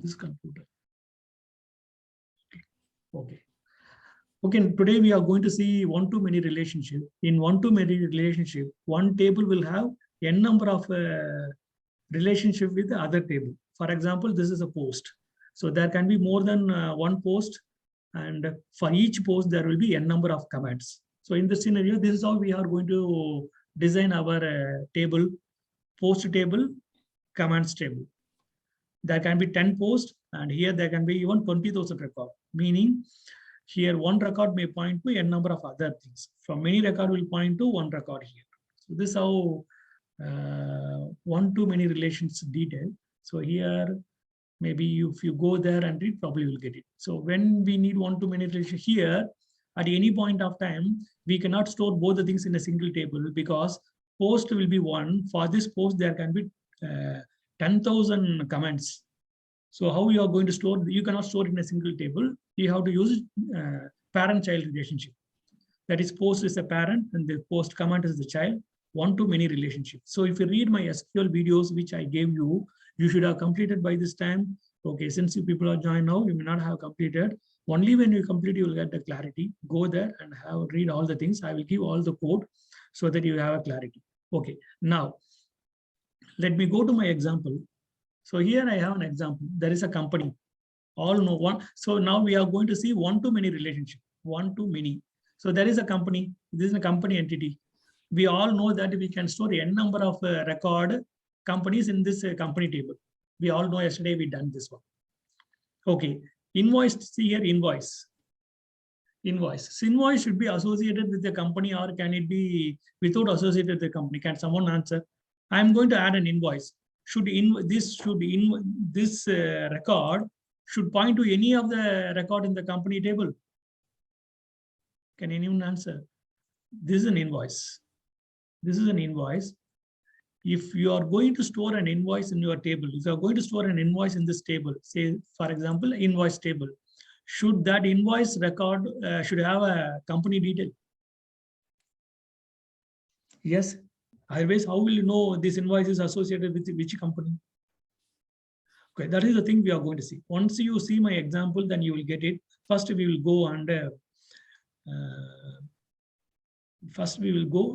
this computer. Okay. Okay, today we are going to see one-to-many relationship. In one-to-many relationship, one table will have n number of relationship with the other table. For example, this is a post. So there can be more than one post, and for each post there will be n number of comments. So in this scenario, this is how we are going to design our table, post table, comments table. There can be 10 posts, and here there can be even 20,000 record, meaning here one record may point to n number of other things. From many record will point to one record here. So this is how one-to-many relations detail. So here, maybe if you go there and read, probably will get it. So when we need one-to-many relation here, at any point of time, we cannot store both the things in a single table because post will be one. For this post, there can be 10,000 comments. So how you are going to store? You cannot store in a single table. You have to use parent-child relationship. That is, post is a parent and the post comment is the child. One-to-many relationship. So if you read my SQL videos, which I gave you, you should have completed by this time. Okay, since you people are joined now, you may not have completed. Only when you complete, you will get the clarity. Go there and read all the things. I will give all the code so that you have a clarity. Okay, now let me go to my example. So here I have an example. There is a company. All know one. So now we are going to see one-to-many relationship. One-to-many. So there is a company. This is a company entity. We all know that we can store n number of record companies in this company table. We all know yesterday we done this one. Okay, invoice, see here invoice. Invoice. So invoice should be associated with the company, or can it be without associated with the company? Can someone answer? I'm going to add an invoice. This record should point to any of the record in the company table? Can anyone answer? This is an invoice. This is an invoice. If you are going to store an invoice in your table, if you are going to store an invoice in this table, say, for example, invoice table, should that invoice record should have a company detail? Yes. Otherwise, how will you know this invoice is associated with which company? Okay, that is the thing we are going to see. Once you see my example, then you will get it. First, we will go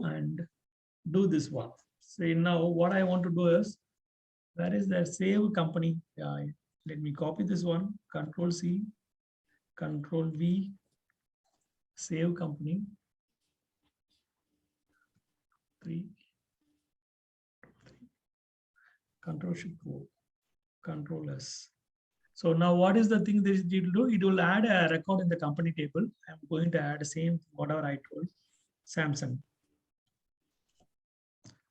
and do this one. Say now what I want to do is, where is the save company? Let me copy this one, Control C, Control V, save company. 3, Control Shift O, Control S. So now what is the thing that it will do? It will add a record in the company table. I'm going to add the same whatever I told. Samsung.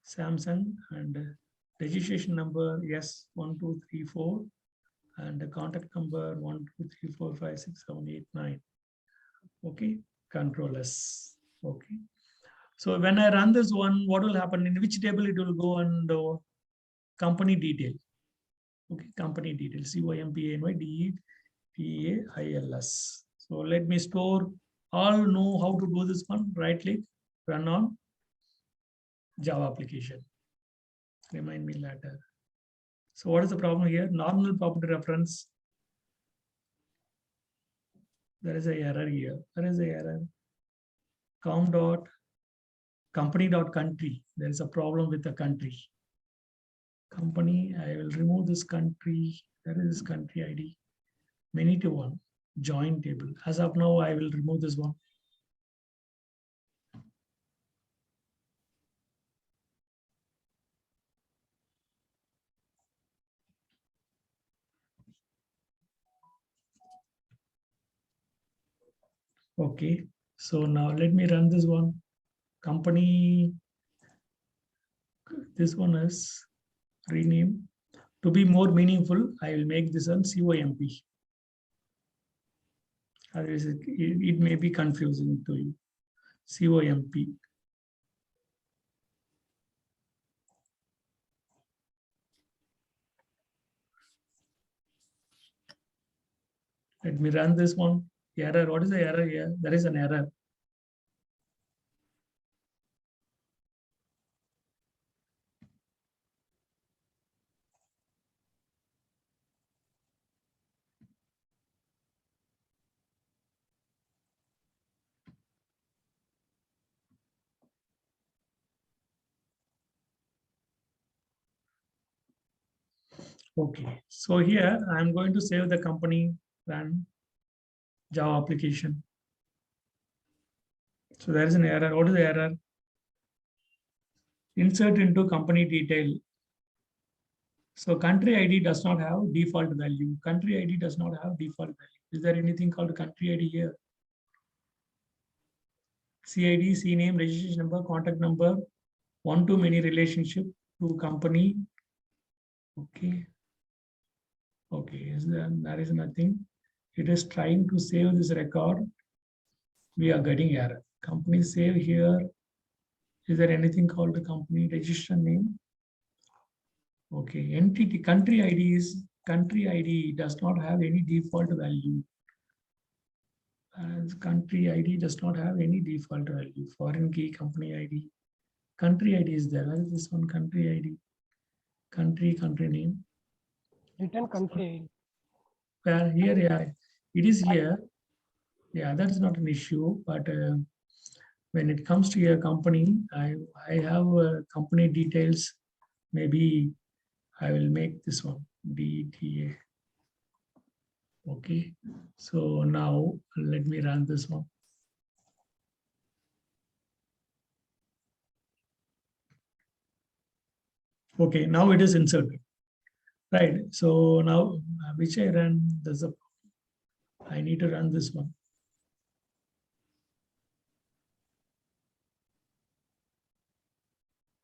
Samsung and registration number, yes, 1, 2, 3, 4, and the contact number 1, 2, 3, 4, 5, 6, 7, 8, 9. Okay, Control S. Okay. So when I run this one, what will happen? In which table it will go? And company detail. Okay, company detail. COMPANYDETAILS. So let me store. All know how to do this one. Right click, run on Java application. Remind me later. So what is the problem here? Normal property reference. There is an error here. There is an error. Company.country. There is a problem with the country. Company, I will remove this country. There is country ID. Many to one. Join table. As of now, I will remove this one. Okay, so now let me run this one. Company, this one is rename. To be more meaningful, I will make this one COMP. Otherwise, it may be confusing to you. COMP. Let me run this one. Error. What is the error here? There is an error. Okay, so here I'm going to save the company run Java application. So there is an error. What is the error? Insert into company detail. So country ID does not have default value. Country ID does not have default value. Is there anything called country ID here? CID, CNAME, registration number, contact number, one-to-many relationship to company. Okay. Okay, there is nothing. It is trying to save this record. We are getting error. Company save here. Is there anything called the company registration name? Okay, entity country ID does not have any default value. As country ID does not have any default value. Foreign key company ID. Country ID is there. Where is this one? Country ID. Country name. Written country. Where here, yeah, it is here. Yeah, that's not an issue. But when it comes to your company, I have company details. Maybe I will make this one DTA. Okay, so now let me run this one. Okay, now it is inserted. Right. So now which I run, there's a I need to run this one.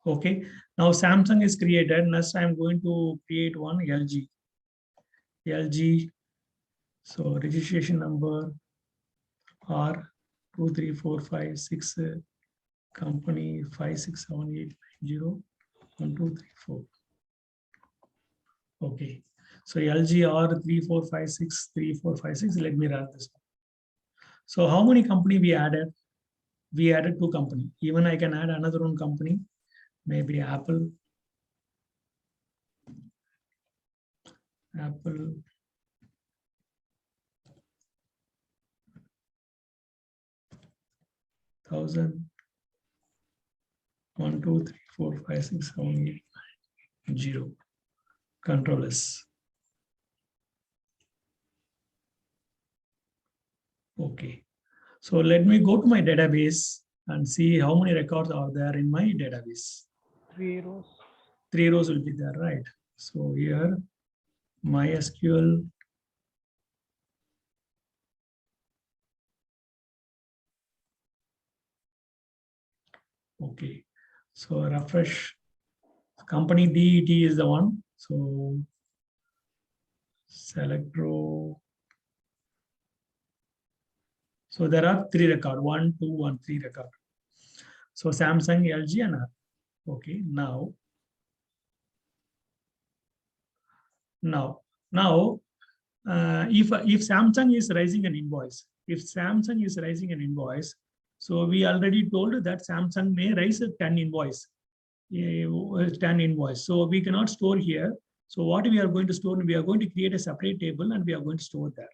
Okay, now Samsung is created. Next, I'm going to create one LG. LG. So registration number R23456, company 567890123 Okay, so LG R34563456. Let me run this one. So how many company we added? We added 2 company. Even I can add another one company, maybe Apple. Apple. Thousand 1 2 3 4 5 6 7 8 9 0. Control S. Okay, so let me go to my database and see how many records are there in my database. 3 rows. 3 rows will be there, right? So here MySQL. Okay, so refresh. Company DET is the one. So select row. So there are 3 records, 1, 2, 1, 3 records. So Samsung, LG, and Apple. Okay, now if Samsung is raising an invoice, so we already told that Samsung may raise a 10 invoice. So we cannot store here. So what we are going to store, we are going to create a separate table and we are going to store there.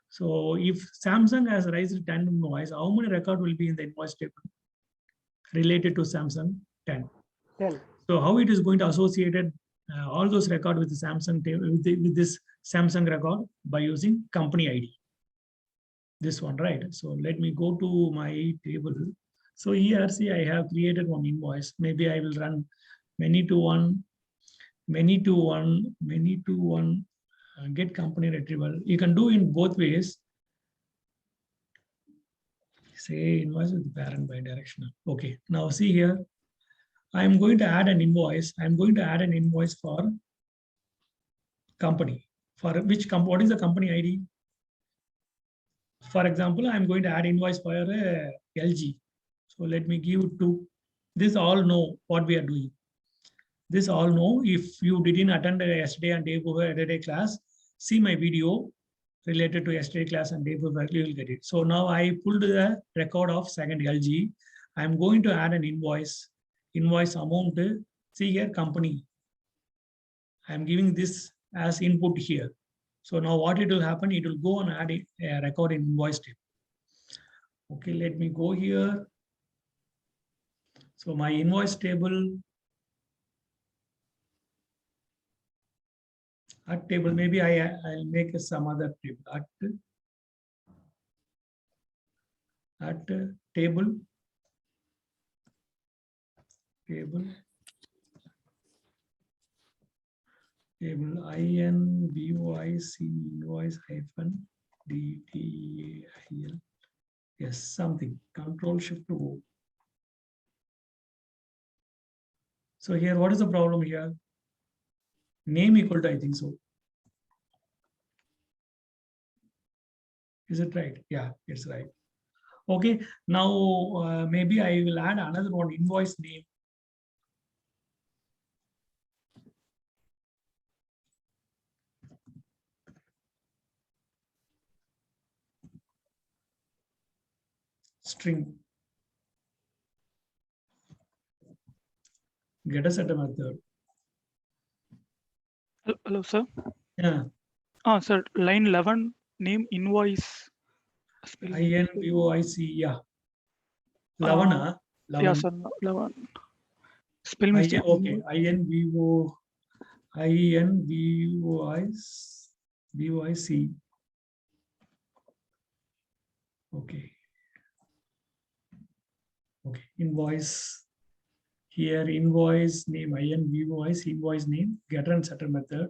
So if Samsung has raised 10 invoice, how many record will be in the invoice table related to Samsung? 10. So how it is going to associate all those record with the Samsung table with this Samsung record by using company ID. This one, right? So let me go to my table. So here, see, I have created one invoice. Maybe I will run many to one, get company retrieval. You can do in both ways. Say invoice with parent bidirectional. Okay, now see here. I'm going to add an invoice. I'm going to add an invoice for company. For which company? What is the company ID? For example, I'm going to add invoice for LG. So let me give 2. This all know what we are doing. This all know. If you didn't attend yesterday and day before yesterday class, see my video related to yesterday class and day before, you will get it. So now I pulled the record of second LG. I'm going to add an invoice. Invoice amount. See here, company. I'm giving this as input here. So now what it will happen, it will go and add a record in invoice table. Okay, let me go here. So my invoice table. At table, maybe I'll make some other table. At table invoice invoice hyphen DTAIL. Yes, something. Control Shift O. So here, what is the problem here? Name equal to, I think so. Is it right? Yeah, it's right. Okay, now maybe I will add another one, invoice name. String. Get a setter method. Hello, sir. Yeah. Sir, line 11, name invoice. Spelling. INVOIC, yeah. 11, 11. Yeah, sir, 11. Spell mistake. Okay, INVOIC. Okay. Okay, invoice. Here, invoice name, INVOIC, invoice name, getter and setter method.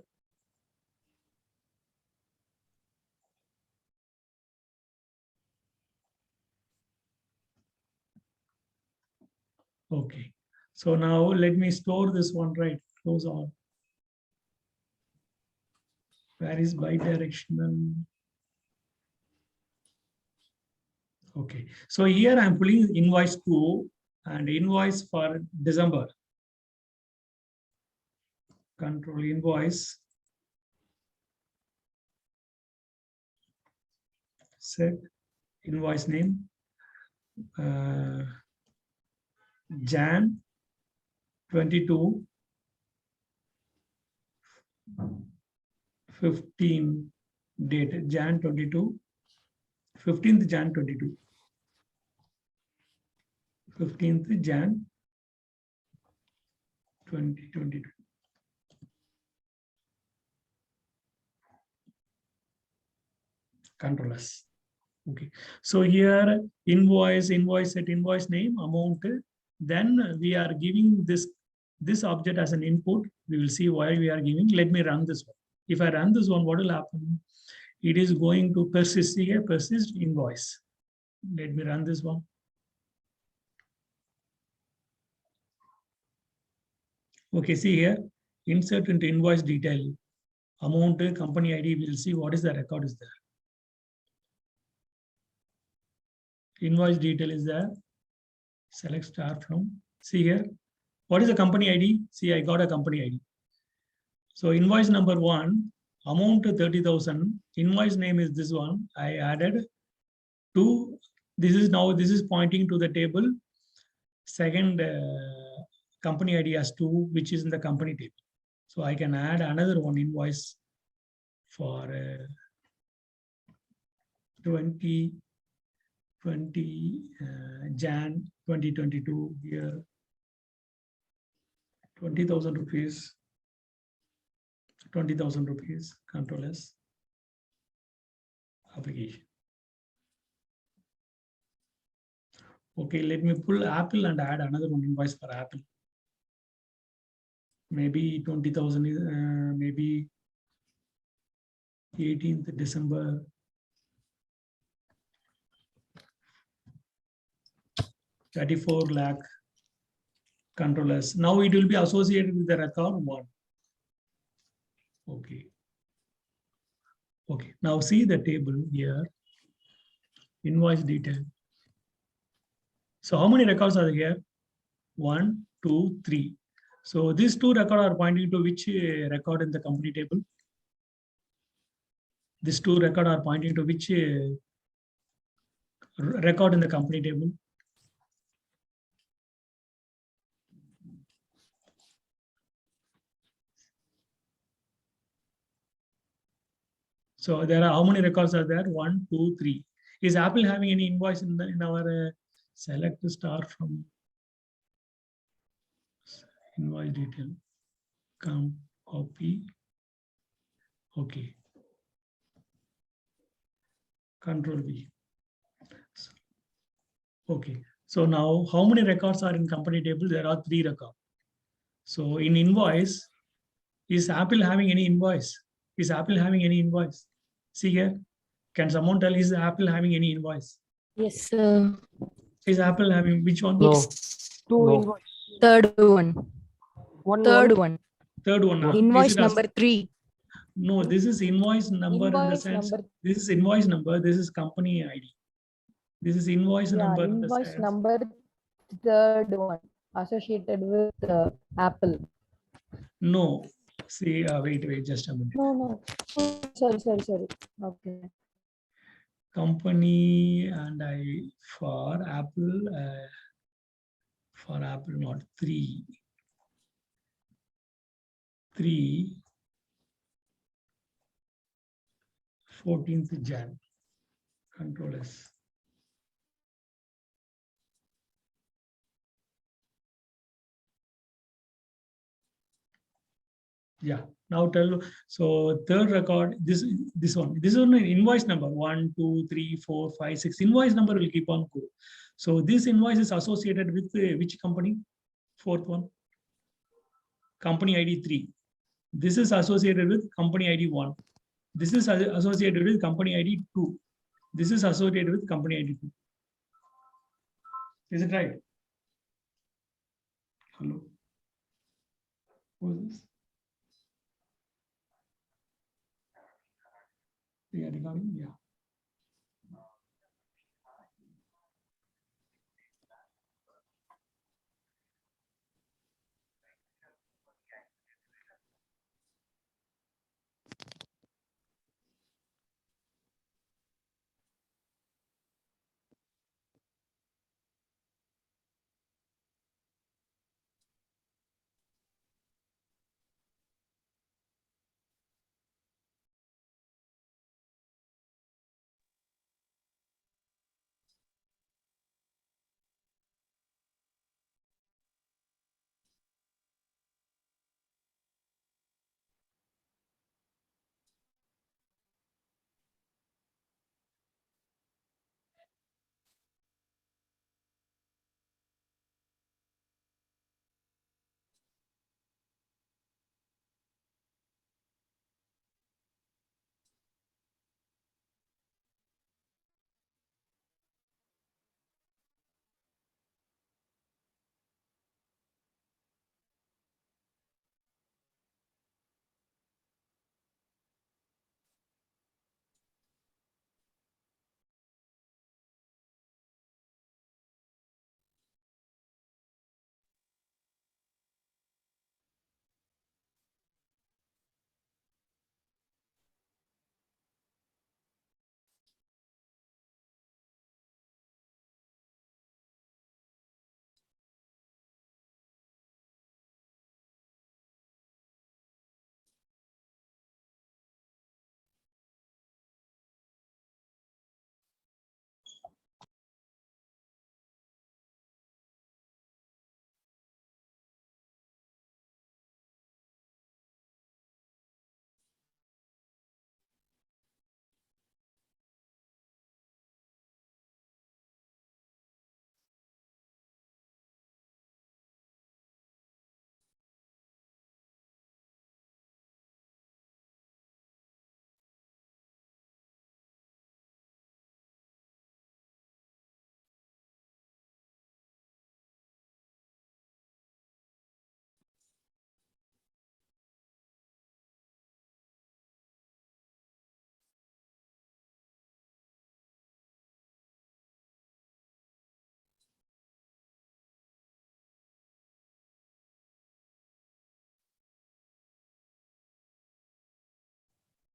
Okay, so now let me store this one, right? Close all. Where is bidirectional? Okay, so here I'm pulling invoice 2 and invoice for December. Control invoice. Set invoice name. Jan 22 15 date Jan 22 15th Jan 22 15th Jan 2022. Control S. Okay, so here invoice set invoice name amount, then we are giving this object as an input. We will see why we are giving. Let me run this one. If I run this one, what will happen? It is going to persist here, persist invoice. Let me run this one. Okay, see here, insert into invoice detail, amount, company ID, we'll see what is the record is there. Invoice detail is there. Select start from. See here, what is the company ID? See, I got a company ID. So invoice number 1, amount 30,000. Invoice name is this one. I added 2. This is pointing to the table. Second company ID as 2, which is in the company table. So I can add another one, invoice for 2020 Jan 2022 here. 20,000 rupees. 20,000 rupees. Control S. Application. Okay, let me pull Apple and add another one, invoice for Apple. Maybe 20,000 is maybe 18th December. 34 lakh. Control S. Now it will be associated with the record 1. Okay. Okay. Now see the table here. Invoice detail. So how many records are here? 1, 2, 3. So these 2 records are pointing to which record in the company table? These 2 records are pointing to which record in the company table? So there are how many records are there? 1, 2, 3. Is Apple having any invoice in our select start from invoice detail? Come copy Okay. Control V. Okay. So now how many records are in company table? There are 3 records. So in invoice, is Apple having any invoice? Is Apple having any invoice? See here. Can someone tell, is Apple having any invoice? Yes, sir. Is Apple having which one? No. Yes. Two No. invoice. Third one. One Third one. Third one. Is Invoice it as- number 3. No, this is invoice number in the Invoice sense. number. This is invoice number. This is company ID. This is invoice Yeah, number in the invoice sense. number third one associated with Apple. No. See, wait, just a minute. No. Sorry. Okay. Company and I for Apple not 3 14th Jan. Control S. Yeah. Now tell. So third record. This one. This is an invoice number 1, 2, 3, 4, 5, 6. Invoice number will keep on go. So this invoice is associated with which company? Fourth one. Company ID 3. This is associated with company ID 1. This is associated with company ID 2. This is associated with company ID 2. Is it right? Hello. Who is this? Yeah, regarding, yeah.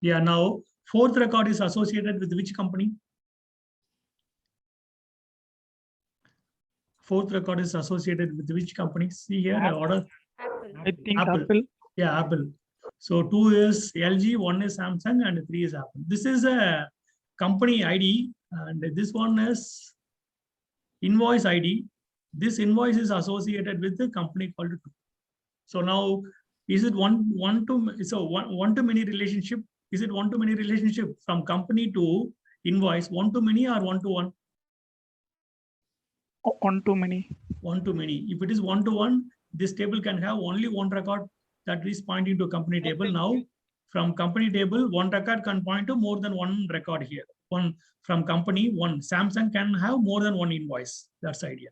Yeah, now fourth record is associated with which company? Fourth record is associated with which company? See here, the order. I think Apple. Apple. Yeah, Apple. So 2 is LG, 1 is Samsung, and 3 is Apple. This is a company ID, and this one is invoice ID. This invoice is associated with the company called 2. So now, is it one to many relationship? Is it one-to-many relationship from company to invoice, one-to-many or one-to-one? One-to-many. One-to-many. If it is one-to-one, this table can have only one record that is pointing to company table. Now, from company table, one record can point to more than one record here. One from company, one. Samsung can have more than one invoice. That's the idea.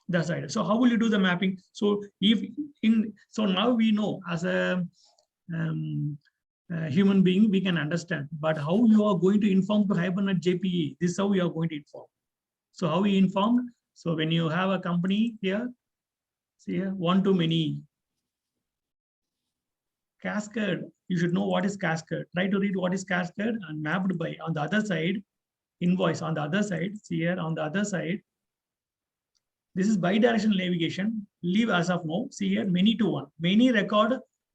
That's the idea. So how will you do the mapping? So so now we know as a human being, we can understand. But how you are going to inform to Hibernate JPE? This is how you are going to inform. So how we inform? So when you have a company here, see here, one-to-many. Cascade, you should know what is cascade. Try to read what is cascade and mapped by. On the other side, invoice on the other side, see here on the other side. This is bidirectional navigation. Leave as of now. See here, many to one. Many record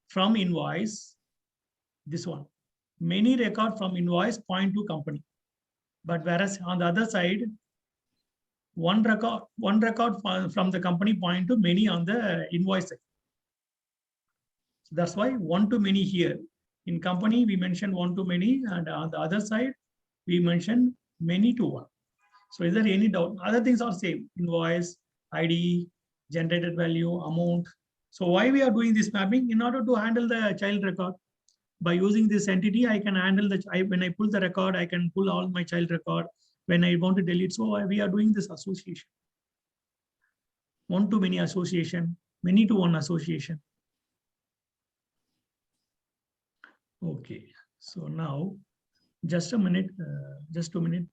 from invoice. This one. Many record from invoice point to company. But whereas on the other side, one record from the company point to many on the invoice side. So that's why one-to-many here. In company, we mentioned one-to-many, and on the other side, we mentioned many-to-one. So is there any doubt? Other things are same. Invoice, ID, generated value, amount. So why we are doing this mapping? In order to handle the child record. By using this entity, I can handle when I pull the record, I can pull all my child record. When I want to delete, so we are doing this association. One-to-many association, many-to-one association. Okay, so now, just a minute, just 2 minutes.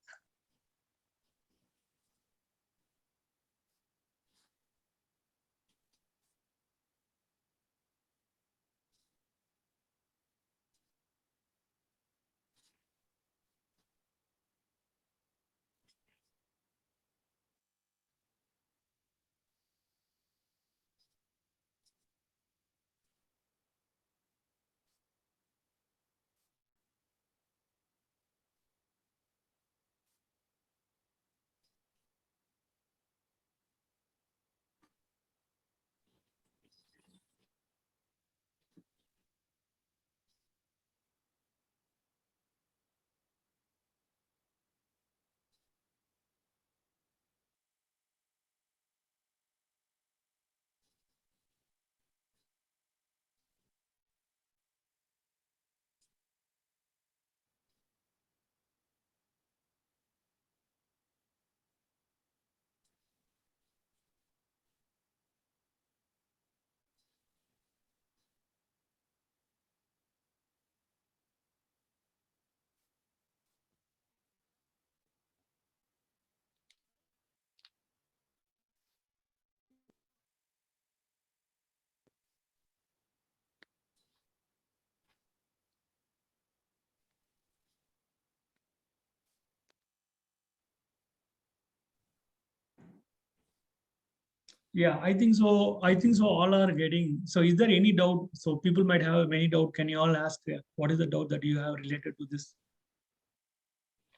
Yeah, I think so. I think so. All are getting. So, is there any doubt? So, people might have many doubt. Can you all ask? What is the doubt that you have related to this?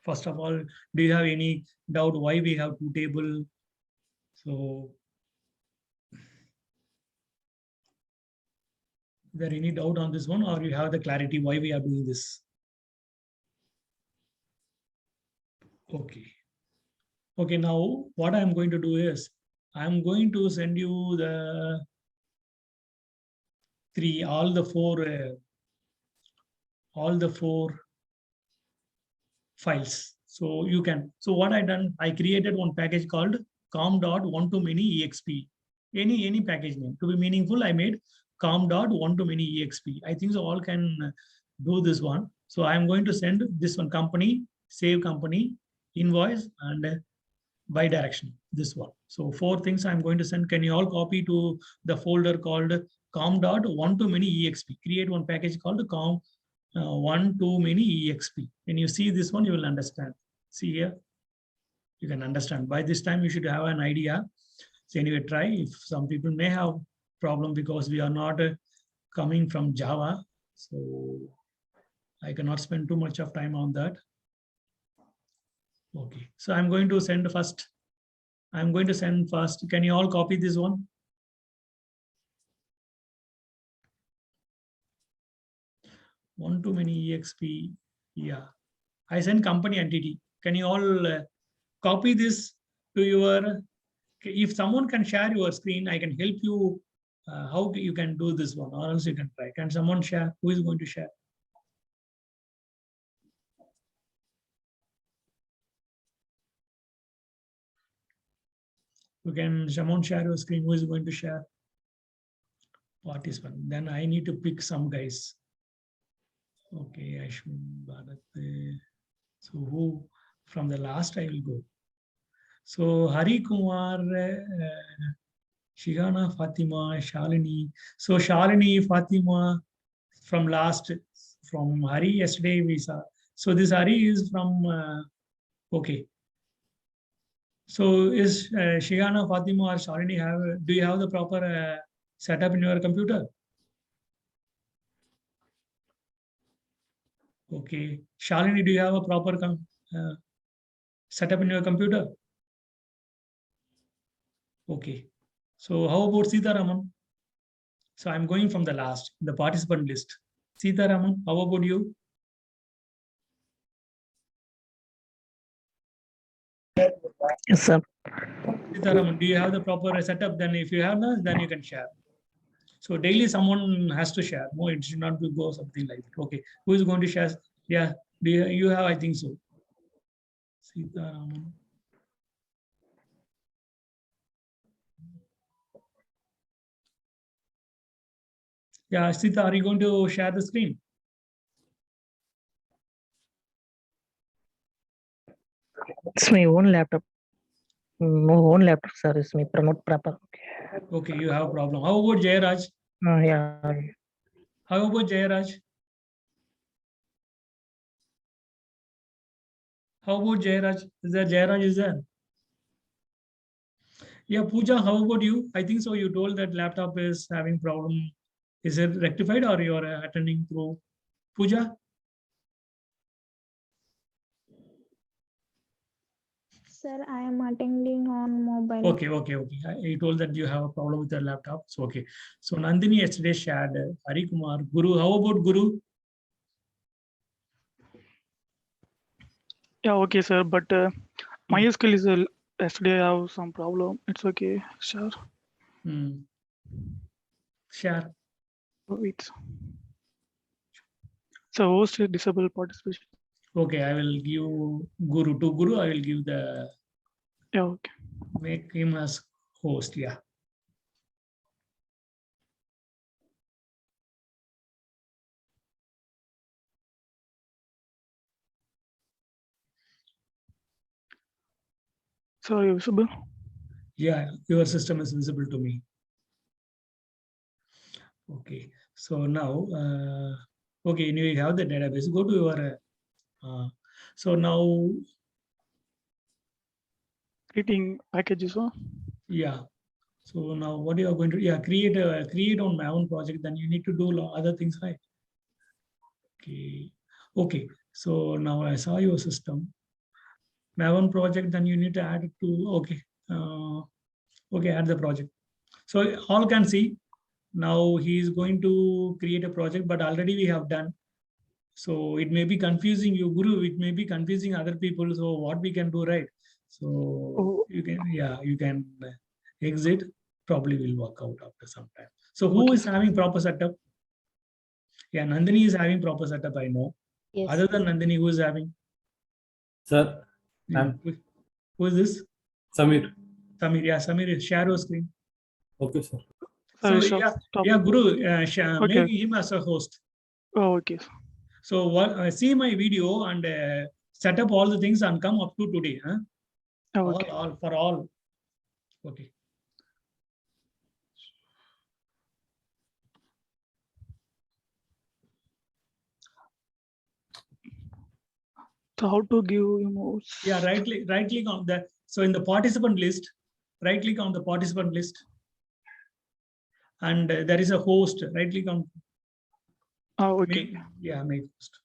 First of all, do you have any doubt why we have two tables? So, is there any doubt on this one, or you have the clarity why we are doing this? Okay. Okay. Now, what I am going to do is, I'm going to send you the all the four files. So you can, so what I done, I created one package called com.one-to-many exp. Any package name to be meaningful, I made com.one-to-many exp. I think so all can do this one. So I'm going to send this one company, save company, invoice, and bidirectional, this one. So 4 things I'm going to send. Can you all copy to the folder called com.one-to-many exp? Create one package called one-to-many exp. When you see this one, you will understand. See here, you can understand. By this time, you should have an idea. So anyway, try. If some people may have problem because we are not coming from Java, so I cannot spend too much of time on that. Okay, so I'm going to send first. I'm going to send first. Can you all copy this one? one too many EXP. Yeah. I send company entity. Can you all copy this to your, if someone can share your screen, I can help you how you can do this one, or else you can try. Can someone share? Who is going to share? You can, someone share your screen. Who is going to share? Participant. Then I need to pick some guys. Okay, Ashwin, Bharat. So who from the last I will go. So Hari Kumar, Shigana, Fatima, Shalini. So Shalini, Fatima from last, from Hari yesterday we saw. So this Hari is from, okay. So is Shigana, Fatima or Shalini have, do you have the proper setup in your computer? Okay. Shalini, do you have a proper setup in your computer? Okay. So how about Sita Raman? So I'm going from the last, the participant list. Sita Raman, how about you? Yes, sir. Sita Raman, do you have the proper setup? Then if you have that, then you can share. So daily someone has to share. No, it should not go something like that. Okay. Who is going to share? Yeah. Do you have? I think so. Sita Raman. Yeah, Sita, are you going to share the screen? It's my own laptop. No own laptop, sir. It's my promote proper. Okay, you have a problem. How about Jayaraj? Yeah. How about Jayaraj? How about Jayaraj? Is there Jayaraj is there? Yeah, Pooja, how about you? I think so. You told that laptop is having problem. Is it rectified or you are attending through Pooja? Sir, I am attending on mobile. Okay. You told that you have a problem with your laptop. So, okay. So, Nandini yesterday shared Hari Kumar. Guru, how about Guru? Yeah, okay, sir. But MySQL is yesterday I have some problem. It's okay, sure. Share. Wait. So host disable participation. Okay, I will give Guru. To Guru, I will give the, Yeah, okay. make him as host. Yeah. So are you visible? Yeah, your system is visible to me. Okay, so now, okay, you have the database. Go to your, so now, Creating packages, huh? yeah. So now what you are going to, yeah, create on my own project, then you need to do other things, right? Okay, okay. So now I saw your system. My own project, then you need to add it to, okay. Okay, add the project. So all can see, now he is going to create a project, but already we have done. So it may be confusing you, Guru, it may be confusing other people. So what we can do, right? So you can, yeah, you can exit, probably will work out after some time. So who is having proper setup? Yeah, Nandini is having proper setup, I know. Yes. Other than Nandini, who is having? Sir, Yeah. Who is this? Samir. Samir, yeah, Samir, share your screen. Okay, sir. So Sorry, yeah, Guru, Okay. make him as a host. Oh, okay. So what? See my video and set up all the things and come up to today. Huh? Oh, okay. All for all. Okay. So how to give emotes? Yeah, right click on that. So in the participant list, right click on the participant list, and there is a host. Right click on. Oh, okay. Make host.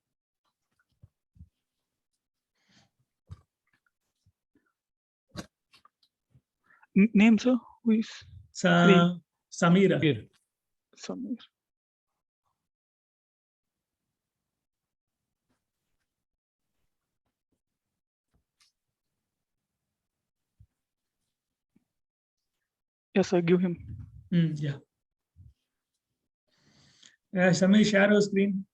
Name, sir? Who is? Samira. Here. Samir. Yes, I give him. Yeah. Samir, share your screen.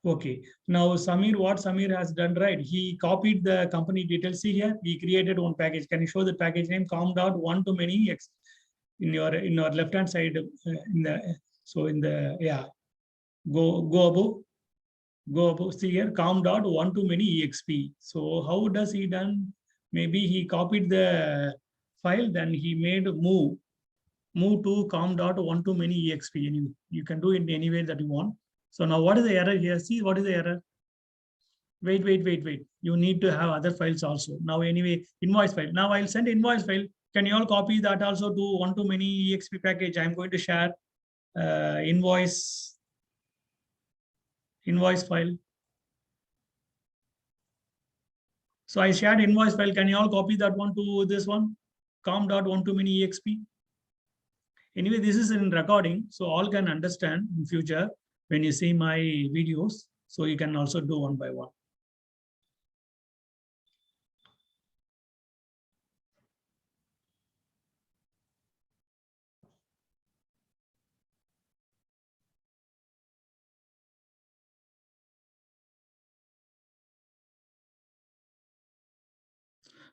Okay. Now, Samir, what Samir has done, right? He copied the company details. See here, he created one package. Can you show the package name? Com dot one to many X in your left hand side. In the yeah, go above. See here, com dot one to many exp. So how does he done? Maybe he copied the file, then he made move to com dot one to many exp. Anyway, you can do it any way that you want. So now what is the error here? See what is the error? Wait. You need to have other files also. Now anyway, invoice file. Now I'll send invoice file. Can you all copy that also to one to many exp package? I'm going to share invoice file. So I shared invoice file. Can you all copy that one to this one? Com dot one to many exp. Anyway, this is in recording, so all can understand in future when you see my videos. So you can also do one by one.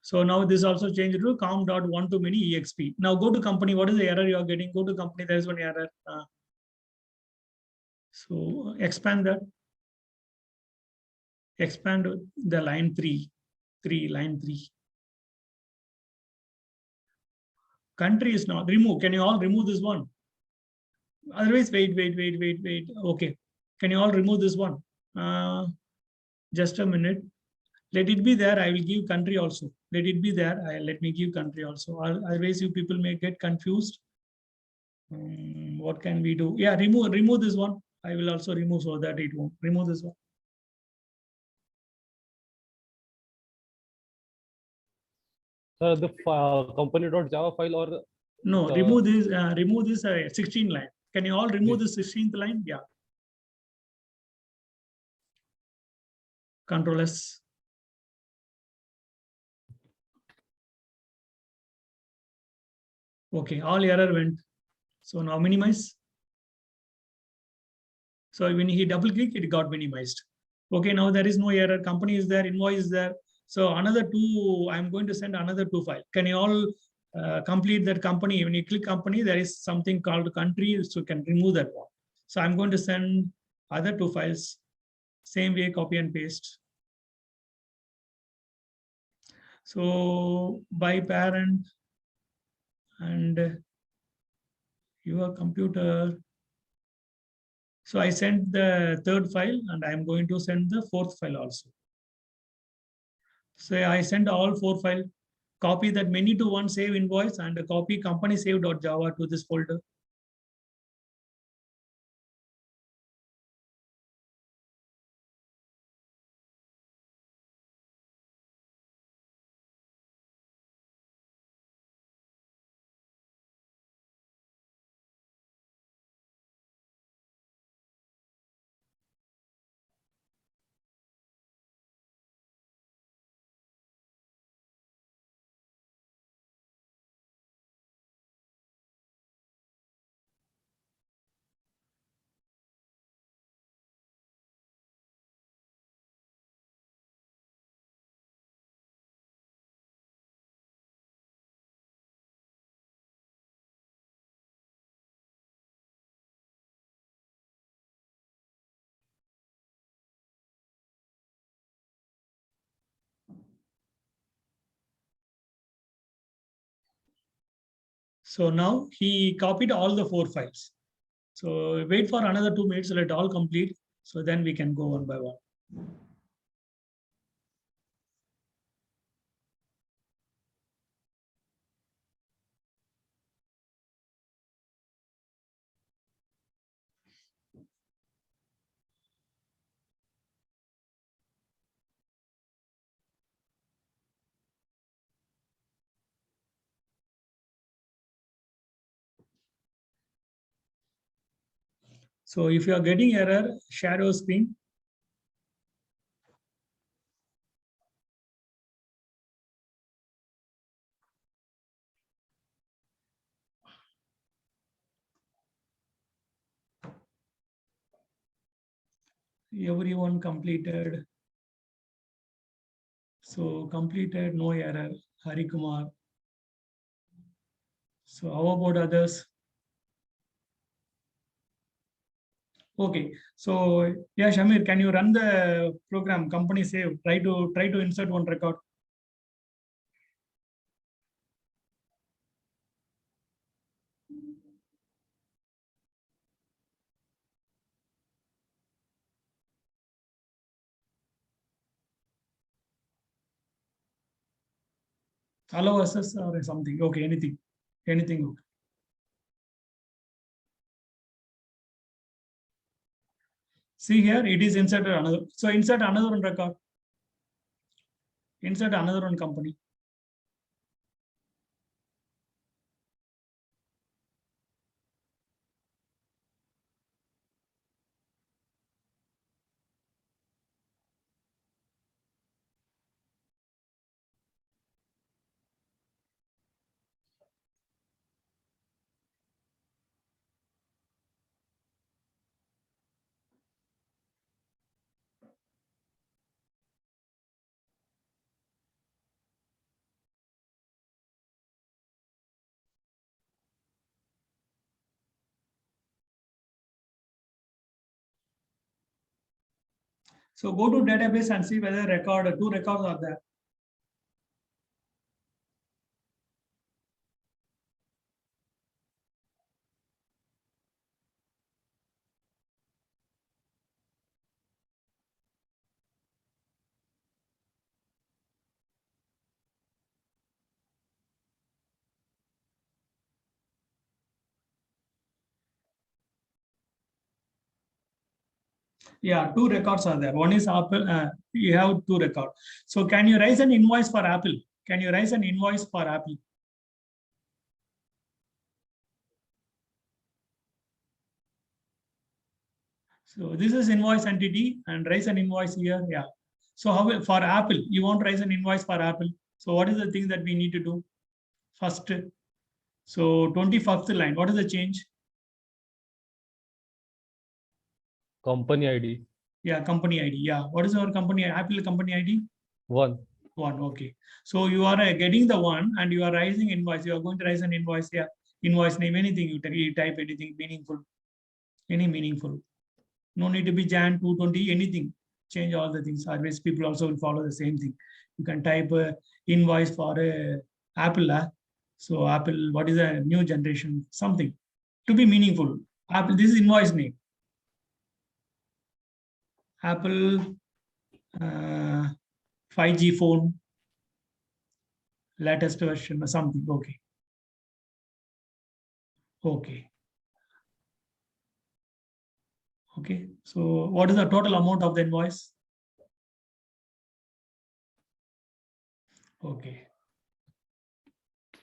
So now this also changed to com dot one to many exp. Now go to company. What is the error you are getting? Go to company. There is one error. So expand that. Expand the line line 3. Country is not remove. Can you all remove this one? Otherwise, wait. Okay. Can you all remove this one? Just a minute. Let it be there. I will give country also. Let it be there. Let me give country also. Otherwise, you people may get confused. What can we do? Yeah, remove this one. I will also remove so that it won't. Remove this one. Sir, the company.java file or No, the- remove this. Remove this 16 line. Can you all remove the 16th line? Yeah. Control S. Okay, all error went. So now minimize. So when he double click, it got minimized. Okay, now there is no error. Company is there, invoice is there. So another two, I'm going to send another two file. Can you all complete that company? When you click company, there is something called country, so you can remove that one. So I'm going to send other two files. Same way, copy and paste. So by parent and your computer. So I sent the third file and I'm going to send the fourth file also. So I sent all 4 files. Copy that many to one save invoice and copy company save.java to this folder. So now he copied all the 4 files. So wait for another 2 minutes, let it all complete. So then we can go one by one. So if you are getting error, share your screen. Everyone completed. So completed, no error. Hari Kumar. So how about others? Okay. So yeah, Shamir, can you run the program? Company save. Try to insert one record. Allow access or something. Okay, anything. Okay. See here, it is inserted another. So insert another one record. Insert another one company. So go to database and see whether two records are there. Yeah, two records are there. One is Apple. You have two records. So can you raise an invoice for Apple? Can you raise an invoice for Apple? So this is invoice entity and raise an invoice here. Yeah. So how for Apple, you want to raise an invoice for Apple. So what is the thing that we need to do? First, so 21st line, what is the change? Company ID. Yeah, company ID. Yeah. What is our company, Apple company ID? 1. Okay. So you are getting the one and you are raising invoice. You are going to raise an invoice here. Invoice name, anything you type anything meaningful. Any meaningful. No need to be Jan 220, anything. Change all the things. Otherwise, people also will follow the same thing. You can type invoice for Apple. So Apple, what is a new generation? Something to be meaningful. Apple, this is invoice name. Apple 5G phone, latest version or something. Okay. Okay. So what is the total amount of the invoice? Okay.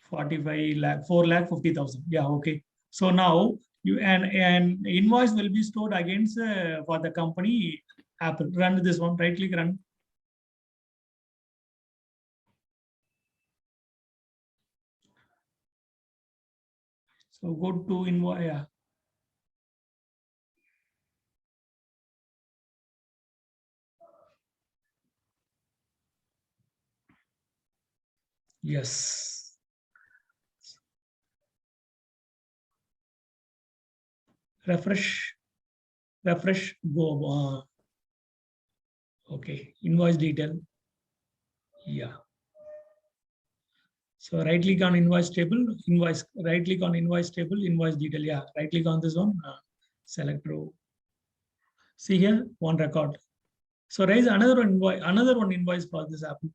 45 lakh, 4,50,000. Yeah. Okay. So now you an invoice will be stored against for the company Apple. Run this one. Right click, run. So go to invoice. Yeah. Yes. Refresh, go. Okay, invoice detail. Yeah. So right click on invoice table, right click on invoice table, invoice detail. Yeah, right click on this one, select row. See here, one record. So raise another one invoice for this Apple.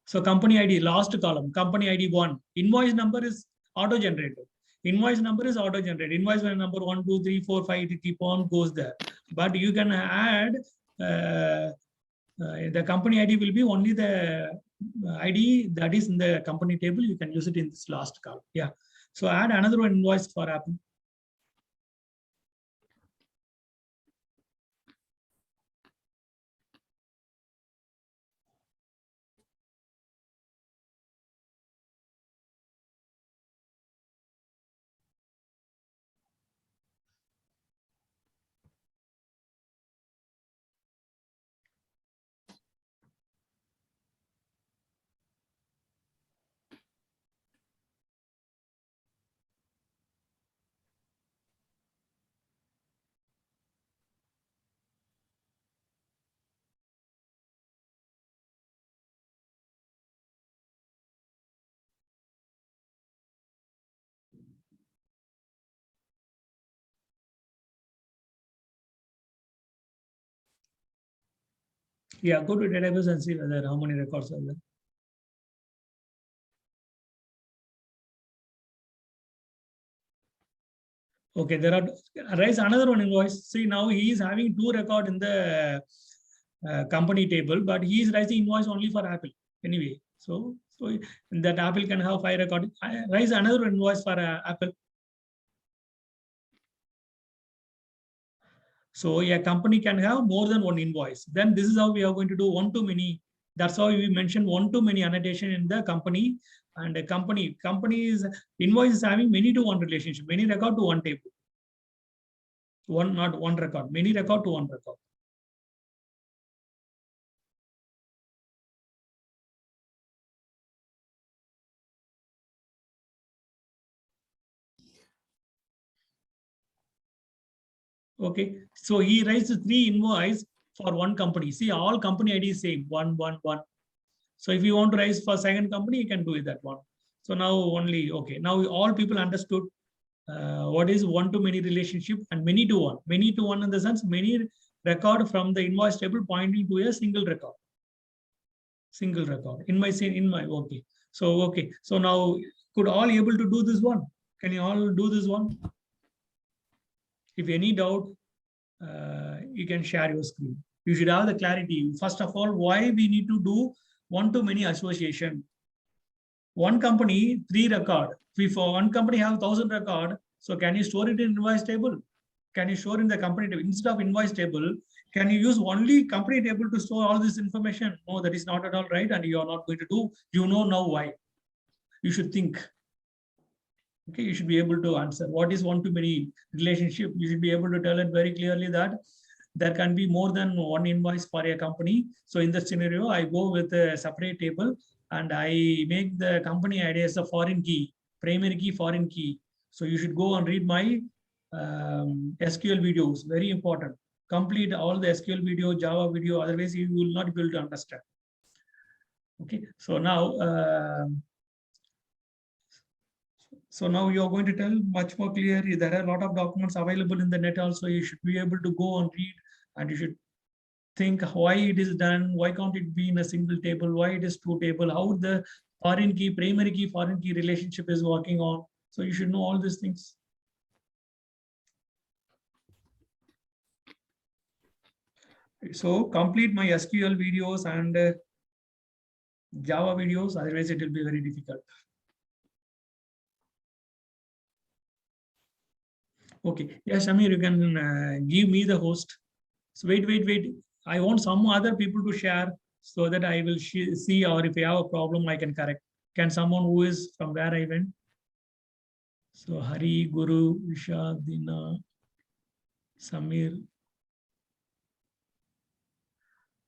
So company ID, last column, company ID 1. Invoice number is auto-generated. Invoice number is auto-generated. Invoice number 1, 2, 3, 4, 5, it keep on goes there. But you can add the company ID will be only the ID that is in the company table. You can use it in this last column. Yeah. So add another one invoice for Apple. Yeah, go to database and see whether how many records are there. Okay, there are raise another one invoice. See, now he is having 2 record in the company table, but he is raising invoice only for Apple anyway. So that Apple can have 5 record. Raise another invoice for Apple. So a company can have more than 1 invoice. Then this is how we are going to do one-to-many. That's how we mentioned one-to-many annotation in the company. And a company's invoice is having many-to-one relationship, many record to one table. Not one record, many record to one record. Okay, so he raised 3 invoice for one company. See, all company ID is same, 1, 1, 1. So if you want to raise for second company, you can do it that one. So now only, okay, now all people understood what is one-to-many relationship and many-to-one. Many-to-one in the sense, many record from the invoice table pointing to a single record. Single record in my, okay. So, okay. So now could all able to do this one? Can you all do this one? If any doubt, you can share your screen. You should have the clarity. First of all, why we need to do one-to-many association. One company, 3 record. If one company have 1,000 record, so can you store it in invoice table? Can you store in the company table? Instead of invoice table, can you use only company table to store all this information? No, that is not at all right. And you are not going to do, you know now why. You should think. Okay, you should be able to answer. What is one-to-many relationship? You should be able to tell it very clearly that there can be more than 1 invoice for a company. So in that scenario, I go with a separate table and I make the company ID as a foreign key, primary key, foreign key. So you should go and read my SQL videos, very important. Complete all the SQL video, Java video, otherwise you will not be able to understand. Okay, so now, you're going to tell much more clearly. There are a lot of documents available in the net also. You should be able to go and read, and you should think why it is done, why can't it be in a single table, why it is 2 table, how the foreign key, primary key, foreign key relationship is working on. So you should know all these things. So complete my SQL videos and Java videos, otherwise it will be very difficult. Okay, yes, Amir, you can give me the host. So wait. I want some other people to share so that I will see, or if I have a problem, I can correct. Can someone who is from where I went? So Hari, Guru, Isha, Dina, Samir,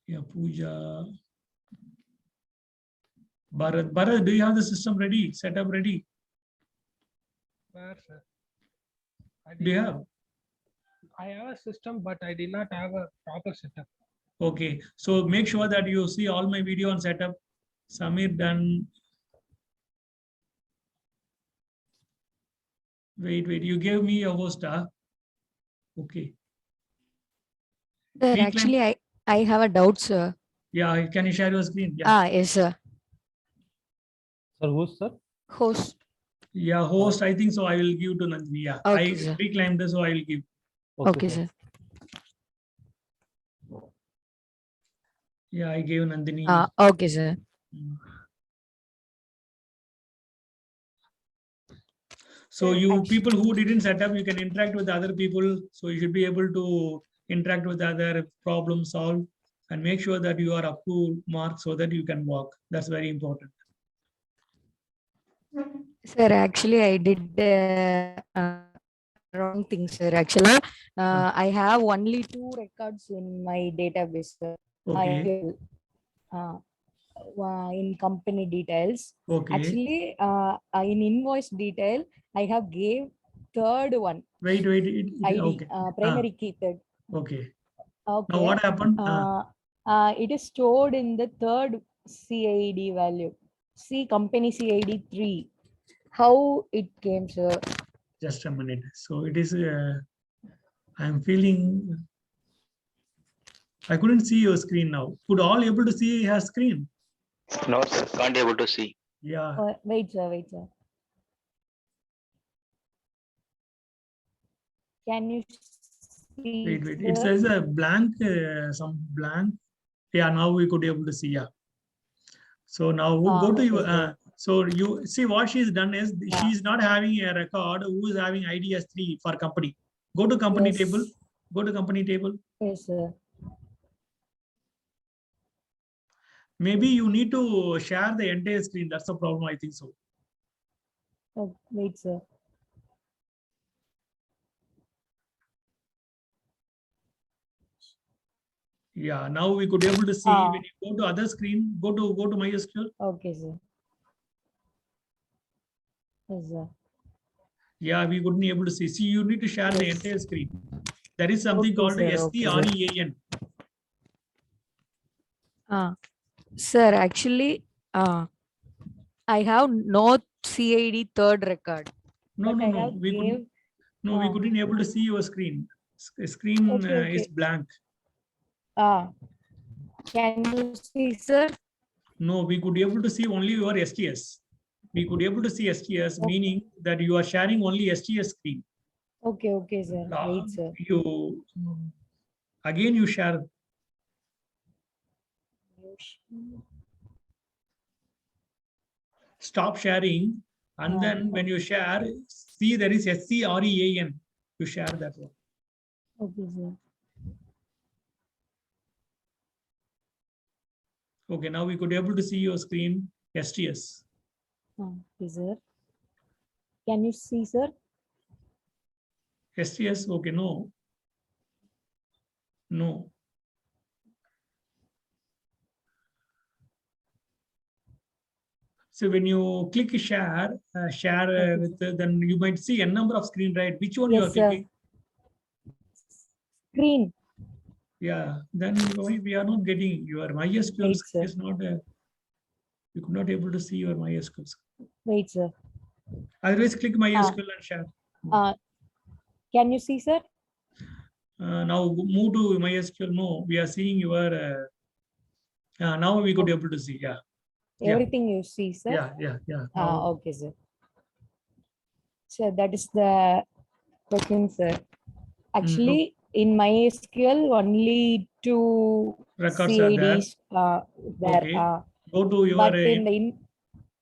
yeah, Pooja, Bharat. Bharat, do you have the system ready, set up ready? Where, sir? Do you have? I have a system, but I did not have a proper setup. Okay, so make sure that you see all my video on setup. Samir done. Wait, you gave me a host, huh? Okay. Sir, Reclaim- actually, I have a doubt, sir. Yeah, can you share your screen? Yeah. Yes, sir. Sir, who's sir? Host. Yeah, host, I think so. I will give to Nandini. Yeah, Okay, I sir. reclaimed this, so I will give. Okay, sir. Yeah, I gave Nandini. Okay, sir. Mm. So you people who didn't set up, you can interact with other people. So you should be able to interact with other, problem solve, and make sure that you are up to mark so that you can walk. That's very important. Sir, actually, I did wrong thing, sir. Actually, I have only 2 records in my database, sir. Okay. In company details. Okay. Actually, in invoice detail, I have gave 3rd one. Wait. ID, Okay. primary key third. Okay. Okay. Now what happened? It is stored in the 3rd CID value. C company CID 3. How it came, sir? Just a minute. So it is. I am feeling. I couldn't see your screen now. Could all able to see her screen? No, sir, can't able to see. Yeah. Wait, sir. Wait, sir. Can you see? Wait. It sir? says a blank, some blank. Yeah, now we could able to see. Yeah. So now go to okay, your. sir. So you see what she's done is Yeah. she's not having a record who is having IDS 3 for company. Go to company Yes. table. Go to company table. Yes, sir. Maybe you need to share the entire screen. That's the problem. I think so. Oh, wait, sir. Yeah. Now we could able to see when you go to other screen. Go to MySQL. Okay, sir. Yes, sir. Yeah, we couldn't able to see. See, you need to share the Yes. entire screen. There is something Okay, called sir. Okay, sir. STREAN. Sir, actually, I have no CID third record. No, but no, I no. have We couldn't. gave. No, we couldn't able to see your screen. Screen Okay, is okay. blank. Can you see, sir? No, we could able to see only your STS. We could able to see STS, meaning that you are sharing only STS screen. Okay, okay, sir. Wait, sir. You again you share. Stop sharing, and then when you share, see there is SCREAN. You share that one. Okay, sir. Okay, now we could able to see your screen STS. Okay, sir. Can you see, sir? STS, okay, no. No. So when you click share, Okay, with, then you might see a number of screen, right? Which one you are Yes, sir. clicking? Screen. Yeah, then we are not getting your MySQL Wait, sir. is not, you could not able to see your MySQL. Wait, sir. Otherwise, click MySQL and share. Can you see, sir? Now move to MySQL. No, we are seeing your. Now we could able to see. Yeah. Yeah. Everything you see, sir? Yeah. Now, Okay, sir. So that is the question, sir. Actually, in MySQL, only 2 records are there. CIDs there. Okay. Go to your. But in the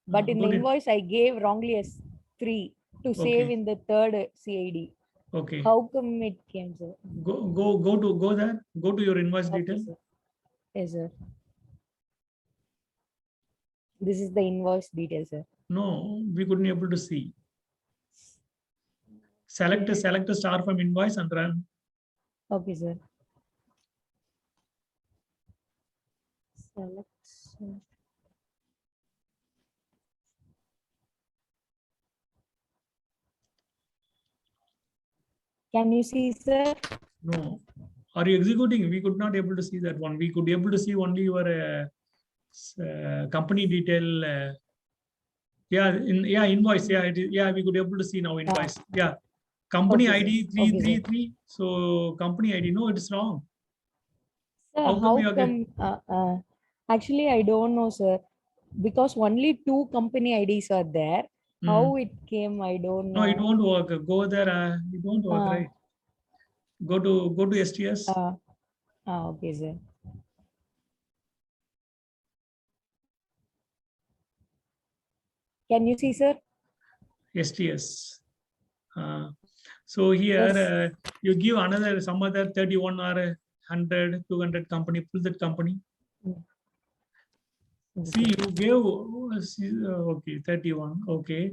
go to- invoice, I gave wrongly as 3 to save Okay. in the third CID. Okay. How come it came, sir? Go there. Go to your invoice Okay, detail. sir. Yes, sir. This is the invoice details, sir. No, we couldn't able to see. Select a star from invoice and run. Okay, sir. Select, sir. Can you see, sir? No. Are you executing? We could not able to see that one. We could able to see only your company detail. Invoice. We could able to see now invoice. Yeah. Company Okay, sir. ID Okay, sir. 333. So company ID. No, it's wrong. Sir, How come how you are come? Actually, I don't know, sir. Because only 2 company IDs are there. How it came, I don't know. No, it won't work. Go there. It won't work, right? Go to STS. Okay, sir. Can you see, sir? STS. So here you give another some other 31 or 100, 200 company, pull that company. See, you gave okay 31. Okay,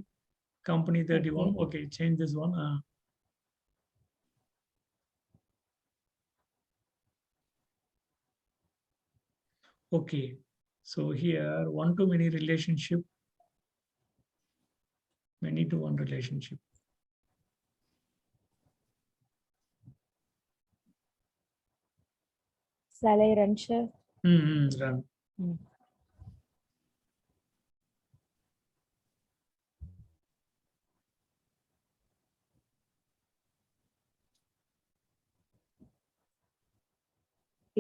company 31. Okay, change this one. Okay, so here one-to-many relationship, many-to-one relationship. Shall I run, sir? Run.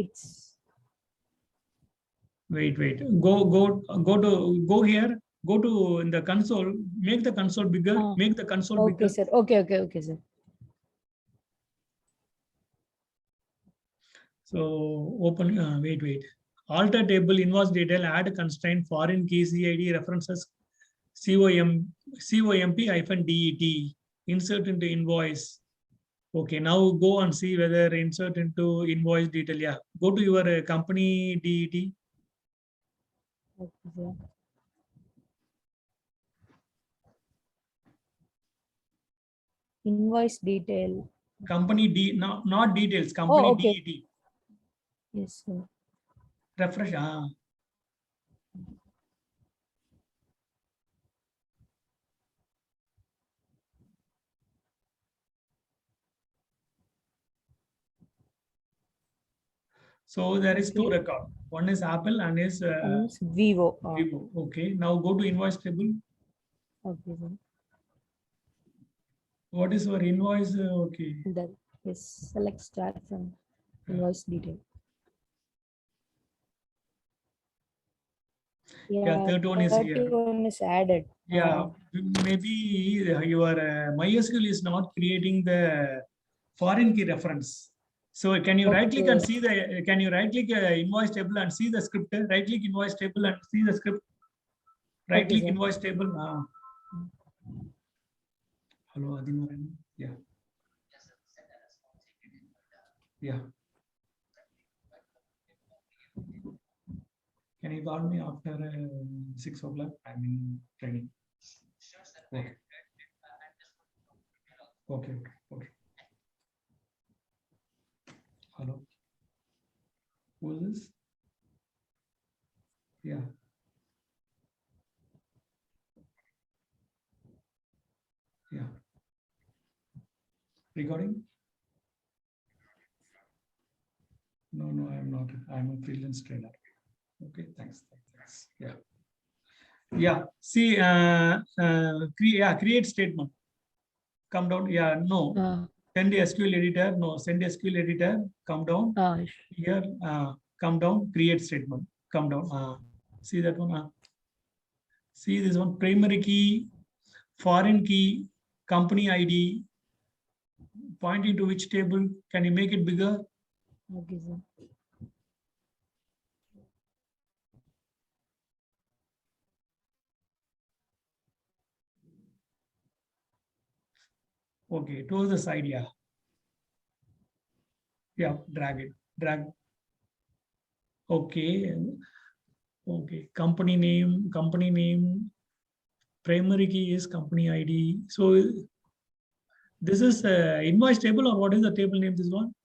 it's Wait. Go here. Go to in the console. Make the console bigger. Ah, Make the console okay, bigger. sir. Okay, sir. So open. Wait. Alter table invoice detail. Add constraint foreign key CID references COMP-DET. Insert into invoice. Okay, now go and see whether insert into invoice detail. Yeah, go to your company DET. Okay, sir. Invoice detail. Company D, not details. Company okay. DET. Yes, sir. Refresh. So there is two Okay. record. One is Apple and is And it's Vivo. Vivo. Okay. Now go to invoice table. Okay, sir. What is your invoice? Okay. That is select start from invoice detail. Yeah, third one is here. 31 is added. Yeah, maybe your MySQL is not creating the foreign key reference. So can you right click and Okay. see the? Can you right click invoice table and see the script? Right click invoice table and see the script. Right Okay, click sir. invoice table. Hello, Adinaran. Yeah. Yeah. Can you call me after 6 o'clock? I'm in training. Okay. Okay. Hello. Who is this? Yeah. Yeah. Recording? No, I'm not. I'm a freelance trainer. Okay, thanks. Yeah. See, create statement. Come down. Yeah, no. Send SQL editor. No, send SQL editor. Come down. Here, come down. Create statement. Come down. See that one. See this one. Primary key, foreign key, company ID. Pointing to which table? Can you make it bigger? Okay, sir. Okay, towards the side, yeah. Yeah, drag. Okay. Company name, primary key is company ID. So this is invoice table, or what is the table name, this one?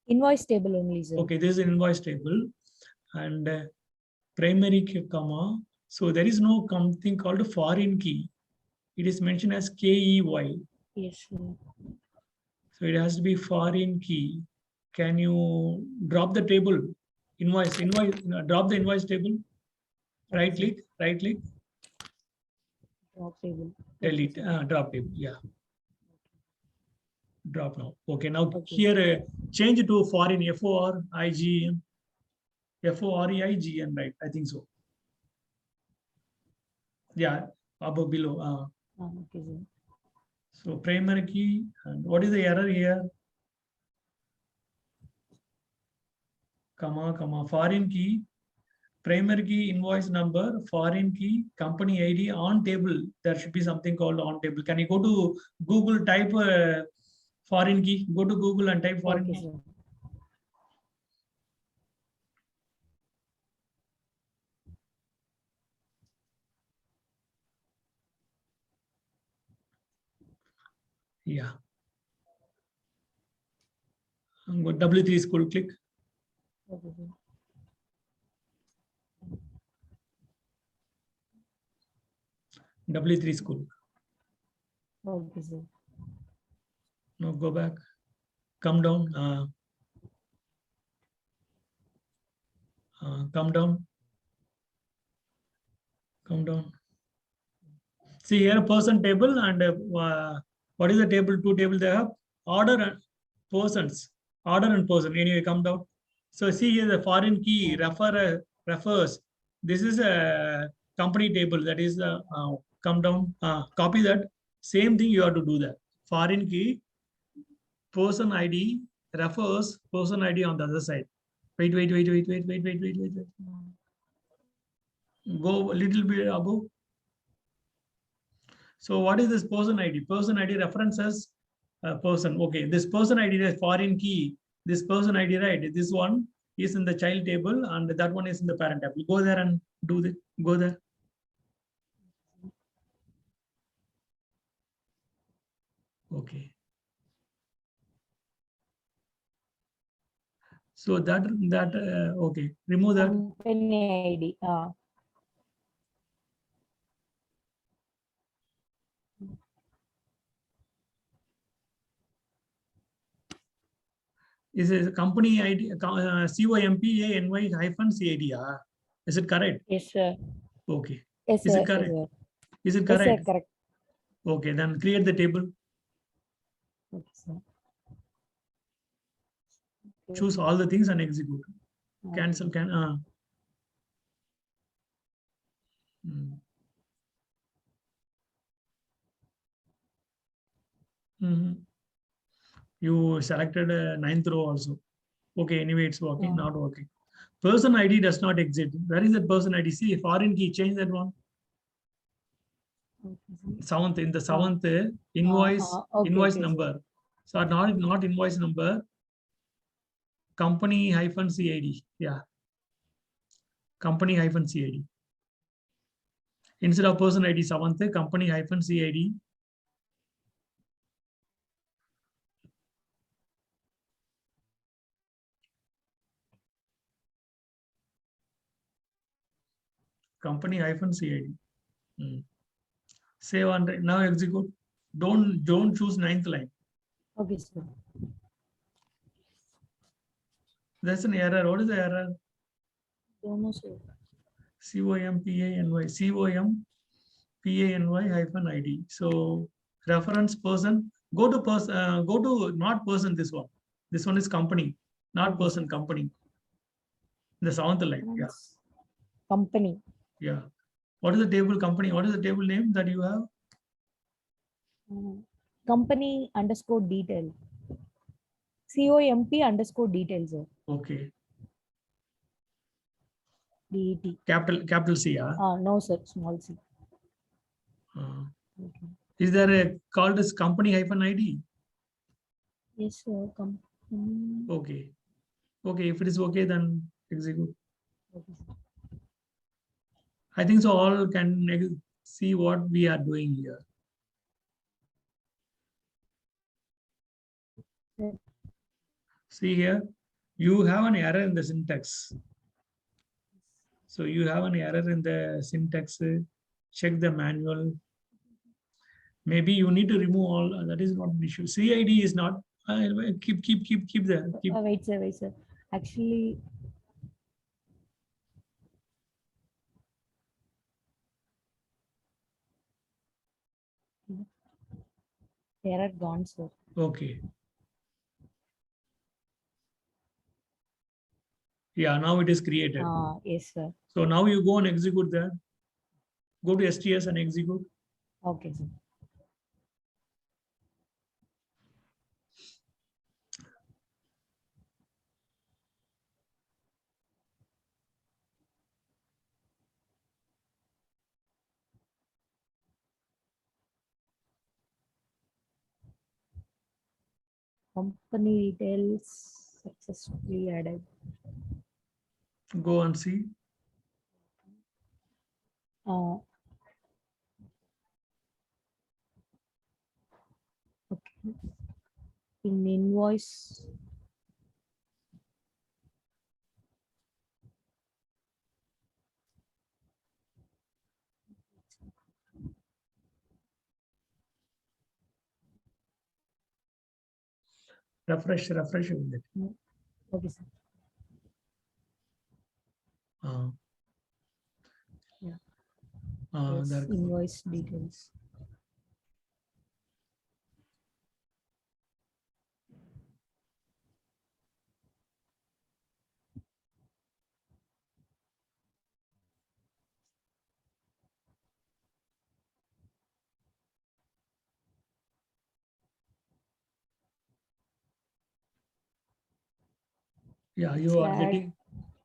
Invoice table only, sir. Okay, this is an invoice table and primary key, comma. So there is no something called a foreign key. It is mentioned as KEY. Yes, sir. So it has to be foreign key. Can you drop the table? Invoice, drop the invoice table. Right click. Drop table. Delete, drop table, yeah. Drop now. Okay, now Okay. here change it to foreign, FOREIGN, FOREIGN, right? I think so. Yeah, above, below. Okay, sir. So primary key, and what is the error here? Comma, foreign key, primary key, invoice number, foreign key, company ID, on table. There should be something called on table. Can you go to Google, type foreign key? Go to Google and type foreign Okay, key. sir. Yeah. Go W3 school, click. Okay, sir. W3 school. Okay, sir. No, go back. Come down. Come down. See here, person table and what is the table? Two table they have. Order and persons. Order and person. Anyway, come down. So see here the foreign key refers. This is a company table that is come down, copy that. Same thing you have to do that. Foreign key, person ID refers person ID on the other side. Wait. Go a little bit above. So what is this person ID? Person ID references a person. Okay, this person ID is foreign key. This person ID, right? This one is in the child table and that one is in the parent table. Go there and do this. Go there. Okay. So that okay. Remove that. Company ID. Is a company ID COMPANY hyphen CID. Is it correct? Yes, sir. Okay. Yes, Is sir. it correct? Yes, sir. Is it Yes, sir. correct? Correct. Okay, then create the table. Okay, sir. Choose all the things and execute. Okay. Cancel. You selected a 9th row also. Okay, anyway, it's working, not working. Person ID does not exist. Where is that person ID? See, foreign key, change that one. Okay, sir. Seventh, in the seventh invoice, okay, invoice okay, sir. number. So not invoice number, company hyphen CID. Yeah. Company hyphen CID. Instead of person ID, seventh, company hyphen CID. Company hyphen CID. Save and now execute. Don't choose 9th line. Okay, sir. That's an error. What is the error? Don't know, sir. COMPANY hyphen ID. So reference person. Go to person. Go to not person. This one. This one is company, not Okay, person. Company. The 7th line. Yeah. Company. Yeah. What is the table company? What is the table name that you have? Company underscore detail. COMP underscore details, sir. Okay. DET. Capital C. Yeah. No, sir. Small c. Okay. Is there a called as company hyphen ID? Yes, sir. Company. Okay. Okay. If it is okay, then execute. Okay, sir. I think so. All can see what we are doing here. Yeah. See here, you have an error in the syntax. So you have an error in the syntax. Check the manual. Maybe you need to remove all. That is not an issue. CID is not. Keep there. Keep. Wait, sir. Actually, error gone, sir. Okay. Yeah, now it is created. Yes, sir. So now you go and execute that. Go to STS and execute. Okay, sir. Company details successfully added. Go and see. Okay. In invoice. Refresh. Okay, sir. Yeah. Yes, There. invoice details. Yeah, you are Flag. getting,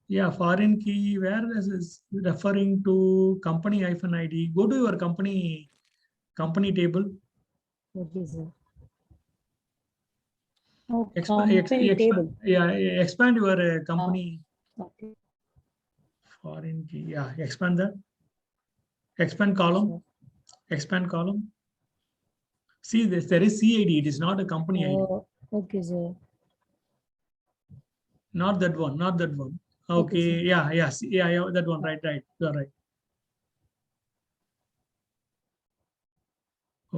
yeah, foreign key, where this is referring to company -ID. Go to your company table. Okay, sir. Oh, Expand, company table. yeah, expand your company Okay. foreign key. Yeah, expand that. Expand column. Expand column. See this, there is CID. It is not a company ID. Oh, okay, sir. Not that one. Not that one. Okay, Okay. sir. Yeah. Yeah. Yeah. Yeah. That one. Right. Right. You are right.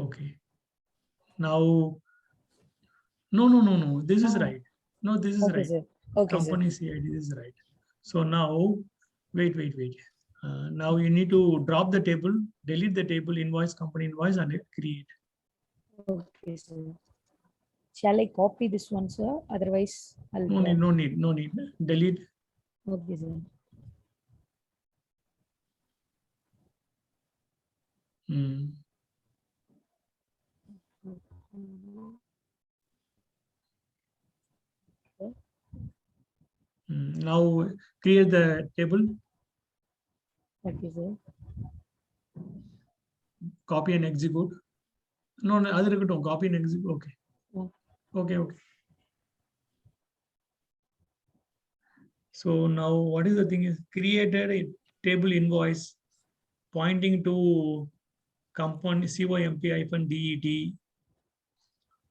Okay. Now. No. No. No. No. This is Ah. right. No. This is Okay, right. sir. Okay, sir. Company CID is right. So now, wait. Now you need to drop the table, delete the table, invoice, company invoice, and create. Okay, sir. Shall I copy this one, sir? Otherwise, I'll No need. drop. No need. No need. Delete. Okay, sir. Hmm. Now create the table, Okay, sir. copy and execute. No, no, other don't copy and execute. Okay. Yeah. Okay, okay. So now what is the thing is created a table invoice pointing to company COMP-DET.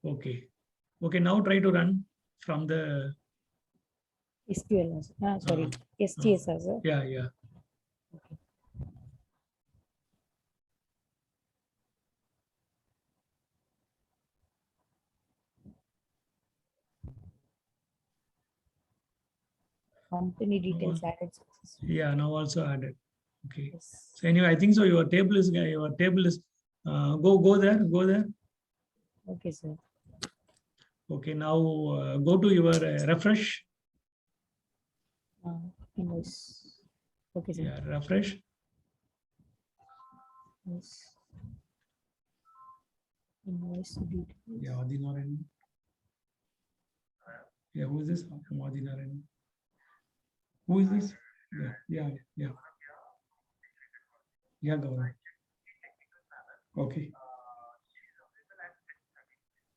Okay. Okay, now try to run from the SQL, sorry, STSR, sir. yeah, yeah. Company details added successfully. Yeah, now also added. Okay. Yes. So anyway, I think so. Your table is go there. Okay, sir. Okay, now go to your refresh. Invoice. Okay, sir. Yeah, refresh. Yes. Invoice details. Yeah, Adinarayan. Yeah, who is this? Adinarayan. Who is this? Yeah. Yeah, Gaurav. Okay.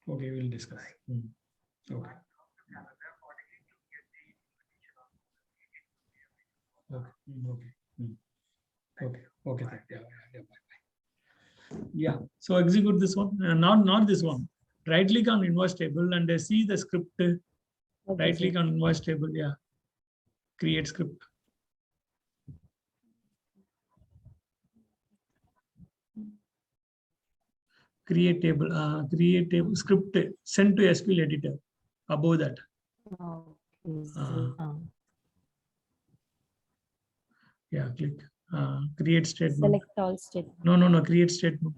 Okay, we'll discuss. Okay. Okay. Bye. Yeah. So execute this one. Not this one. Right click on invoice table and see the script. Okay, Right sir. click on invoice table. Yeah. Create script. Create table. Create table script. Send to SQL editor. Above that. Okay, sir. Yeah. Click. Create statement. Select all statement. No. Create statement.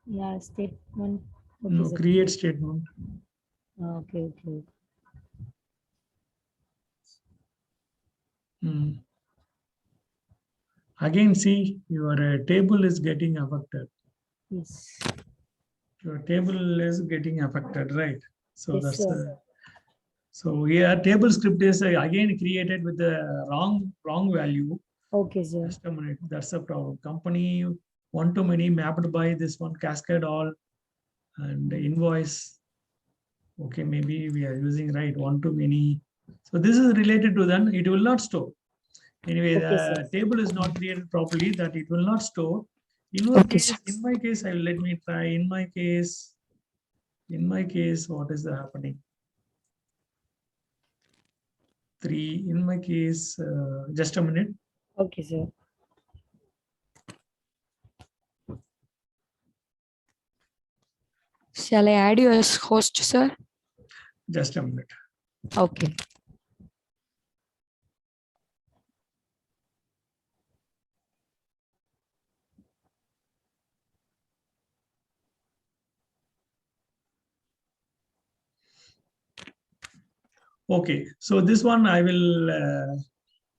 Yeah, statement. Okay, No. sir. Create statement. Okay. Again, see your table is getting affected. Yes. Your table is getting affected, right? So Yes, that's sir. so here table script is again created with the wrong value. Okay, sir. Just a minute, that's the problem. Company one-to-many mapped by this one cascade all and invoice. Okay, maybe we are using right one-to-many. So this is related to then it will not store. Anyway, Okay, the sir. table is not created properly that it will not store. In my Okay, case, sir. let me try. In my case, what is happening? 3. In my case, just a minute. Okay, sir. Shall I add you as host, sir? Just a minute. Okay. Okay, so this one I will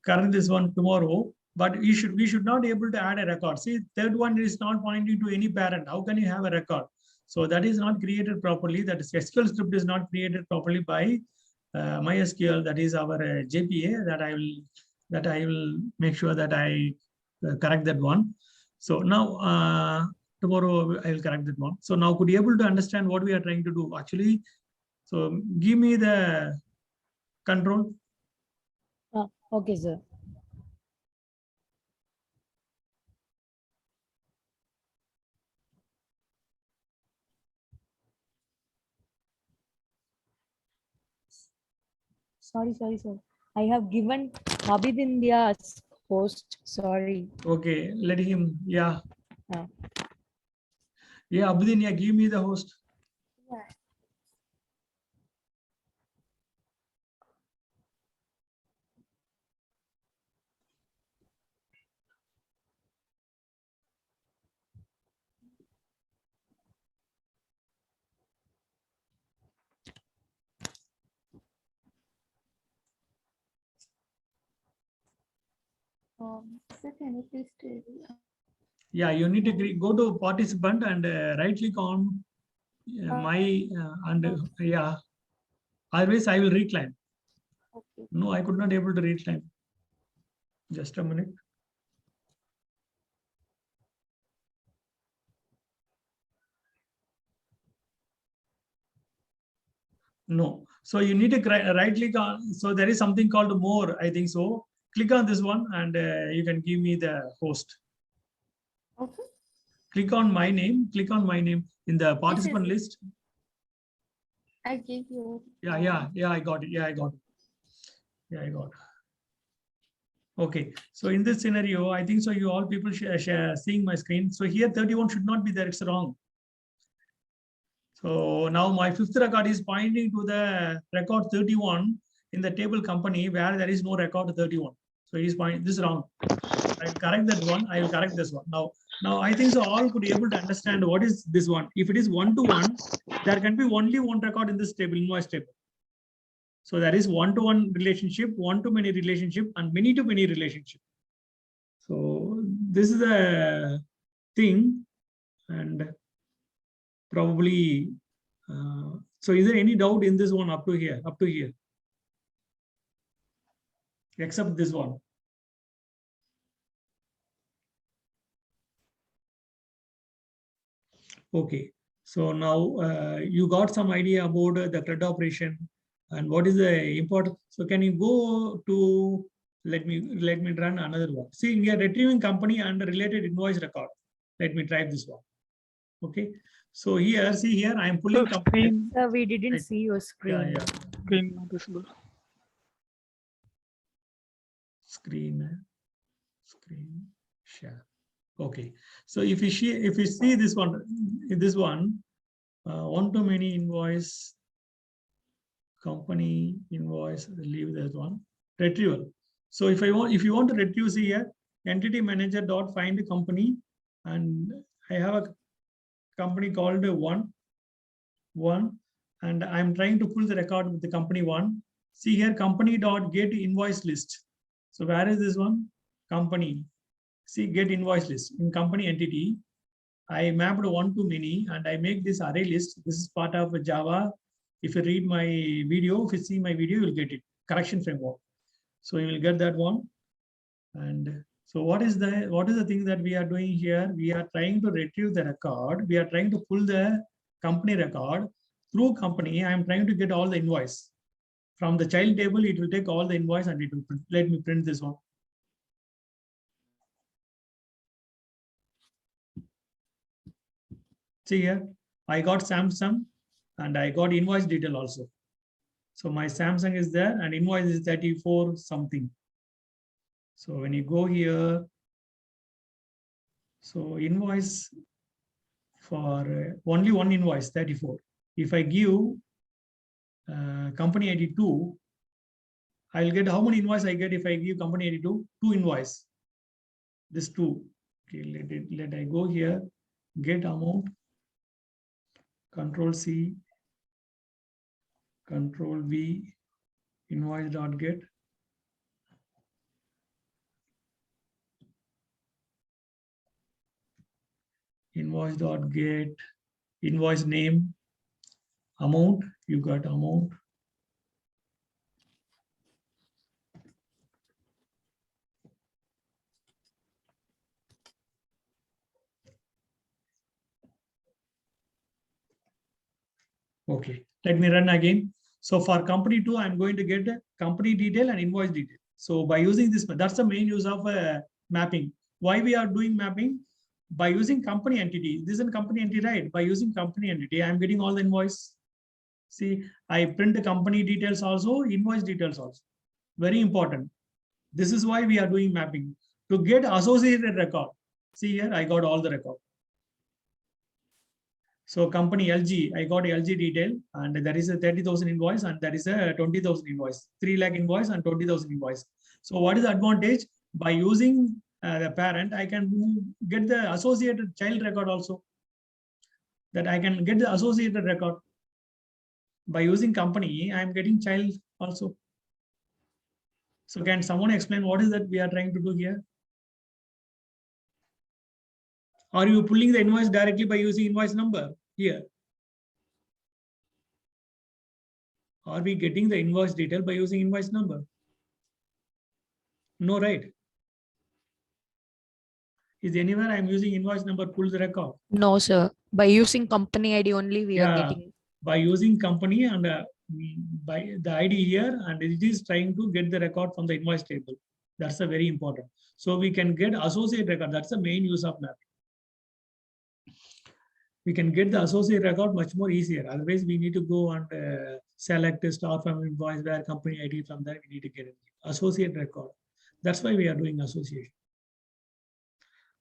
correct this one tomorrow. But we should not be able to add a record. See, third one is not pointing to any parent. How can you have a record? So that is not created properly. That is SQL script is not created properly by MySQL, that is our JPA, that I will make sure that I correct that one. So now tomorrow I will correct that one. So now could you able to understand what we are trying to do actually? So give me the control. Okay, sir. Sorry, sir. I have given Abid India as host. Sorry. Okay, let him. Yeah. Yeah. Yeah, Abdin, yeah, give me the host. Sir, can you please tell? Yeah, you need to go to participant and right click on my yeah. Always I will reclaim. Okay. No, I could not able to reclaim. Just a minute. No. So you need to right click on. So there is something called more, I think so. Click on this one and you can give me the host. Okay. Click on my name. Click on my name in the participant list. I gave you. Yeah, I got it. Yeah, I got it. Yeah, I got it. Okay, so in this scenario, I think so you all people seeing my screen. So here 31 should not be there, it's wrong. So now my fifth record is pointing to the record 31 in the table company where there is no record 31. So he's pointing, this is wrong. I'll correct that one, I will correct this one. Now I think so all could be able to understand what is this one. If it is 1-to-1, there can be only one record in this table, invoice table. So there is one-to-one relationship, one-to-many relationship, and many-to-many relationship. So this is the thing, and probably. So is there any doubt in this one up to here? Up to here, except this one. Okay. So now you got some idea about the CRUD operation and what is the important. So can you go to let me run another one. See, we are retrieving company and related invoice record. Let me try this one. Okay. So here, see here, I am pulling So screen, Sir, we didn't Right. see your screen. Yeah. screen not visible. Screen share. Okay. So if you see this one, one-to-many invoice, company invoice, leave that one. Retrieval. So if you want to retrieve, see here, entity manager dot find company, and I have a company called one, and I'm trying to pull the record with the company one. See here, company dot get invoice list. So where is this one? Company. See, get invoice list in company entity. I mapped one-to-many and I make this array list. This is part of Java. If you read my video, if you see my video, you'll get it. Correction framework. So you will get that one. And so what is the thing that we are doing here? We are trying to retrieve the record. We are trying to pull the company record through company. I am trying to get all the invoice. From the child table, it will take all the invoice and it will print. Let me print this one. See here, I got Samsung and I got invoice detail also. So my Samsung is there and invoice is 34 something. So when you go here, so invoice for only one invoice 34. If I give company 82, I'll get how many invoice I get if I give company 82? 2 invoice. This 2. Okay, let I go here, get amount. Control C, Control V, invoice.get. Invoice.get, invoice name, amount, you got amount. Okay, let me run again. So for company 2, I'm going to get a company detail and invoice detail. So by using this, that's the main use of mapping. Why we are doing mapping? By using company entity. This is a company entity, right? By using company entity, I'm getting all the invoice. See, I print the company details also, invoice details also. Very important. This is why we are doing mapping. To get associated record. See here, I got all the record. So company LG, I got LG detail, and there is a 30,000 invoice, and there is a 20,000 invoice, 3 lakh invoice and 20,000 invoice. So what is the advantage? By using the parent, I can get the associated child record also. That I can get the associated record. By using company, I am getting child also. So can someone explain what is that we are trying to do here? Are you pulling the invoice directly by using invoice number here? Are we getting the invoice detail by using invoice number? No, right? Is anywhere I'm using invoice number pull the record? No, sir. By using company ID only, we are Yeah. getting. By using company and by the ID here, and it is trying to get the record from the invoice table. That's a very important. So we can get associate record. That's the main use of mapping. We can get the associate record much more easier. Otherwise, we need to go and select a star from invoice where company ID from there. We need to get an associate record. That's why we are doing association.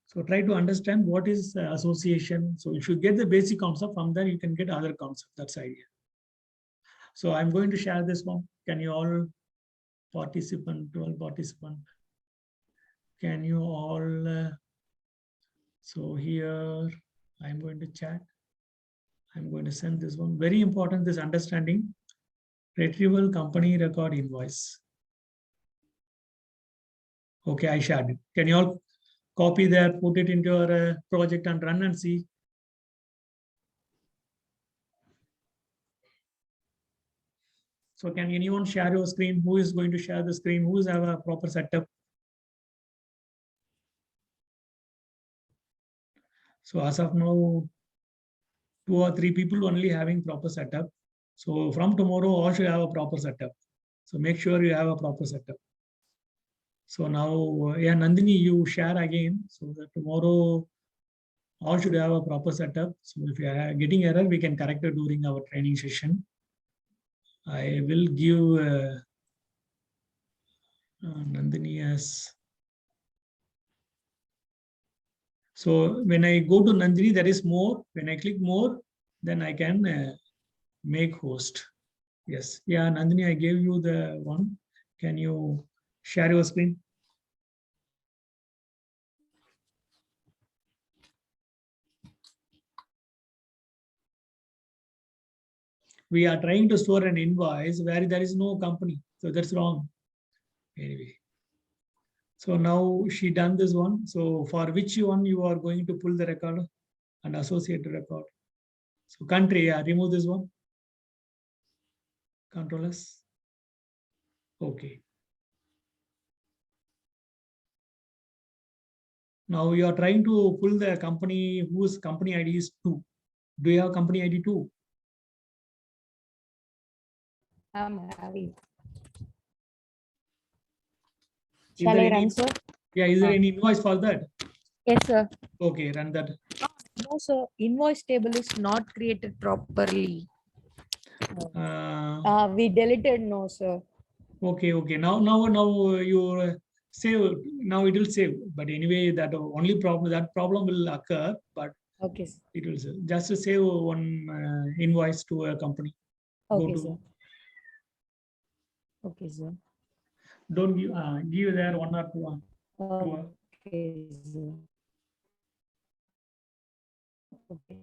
So try to understand what is association. So if you get the basic concept from there, you can get other concept. That's the idea. So I'm going to share this one. Can you all participant, 12 participant? Can you all? So here I'm going to chat. I'm going to send this one. Very important, this understanding. Retrieval company record invoice. Okay, I shared it. Can you all copy that, put it into your project and run and see? So can anyone share your screen? Who is going to share the screen? Who is have a proper setup? So as of now, 2 or 3 people only having proper setup. So from tomorrow, all should have a proper setup. So make sure you have a proper setup. So now, yeah, Nandini, you share again so that tomorrow all should have a proper setup. So if you are getting error, we can correct it during our training session. I will give Nandini as. So when I go to Nandini, there is more. When I click more, then I can make host. Yes. Yeah, Nandini, I gave you the one. Can you share your screen? We are trying to store an invoice where there is no company. So that's wrong. Anyway. So now she done this one. So for which one you are going to pull the record and associate the record? So country, yeah, remove this one. Control S. Okay. Now you are trying to pull the company whose company ID is 2. Do you have company ID 2? I'm having. Is Shall there I any- run, sir? Yeah, is there any invoice for that? Yes, sir. Okay, run that. No, sir. Invoice table is not created properly. We deleted, no, sir. Okay. Now you save. Now it will save. But anyway, that problem will occur. But Okay, sir. it will save. Just to save one invoice to a company. Okay, to- sir. Okay, sir. Don't give there 1 or 2. Okay, sir. Okay.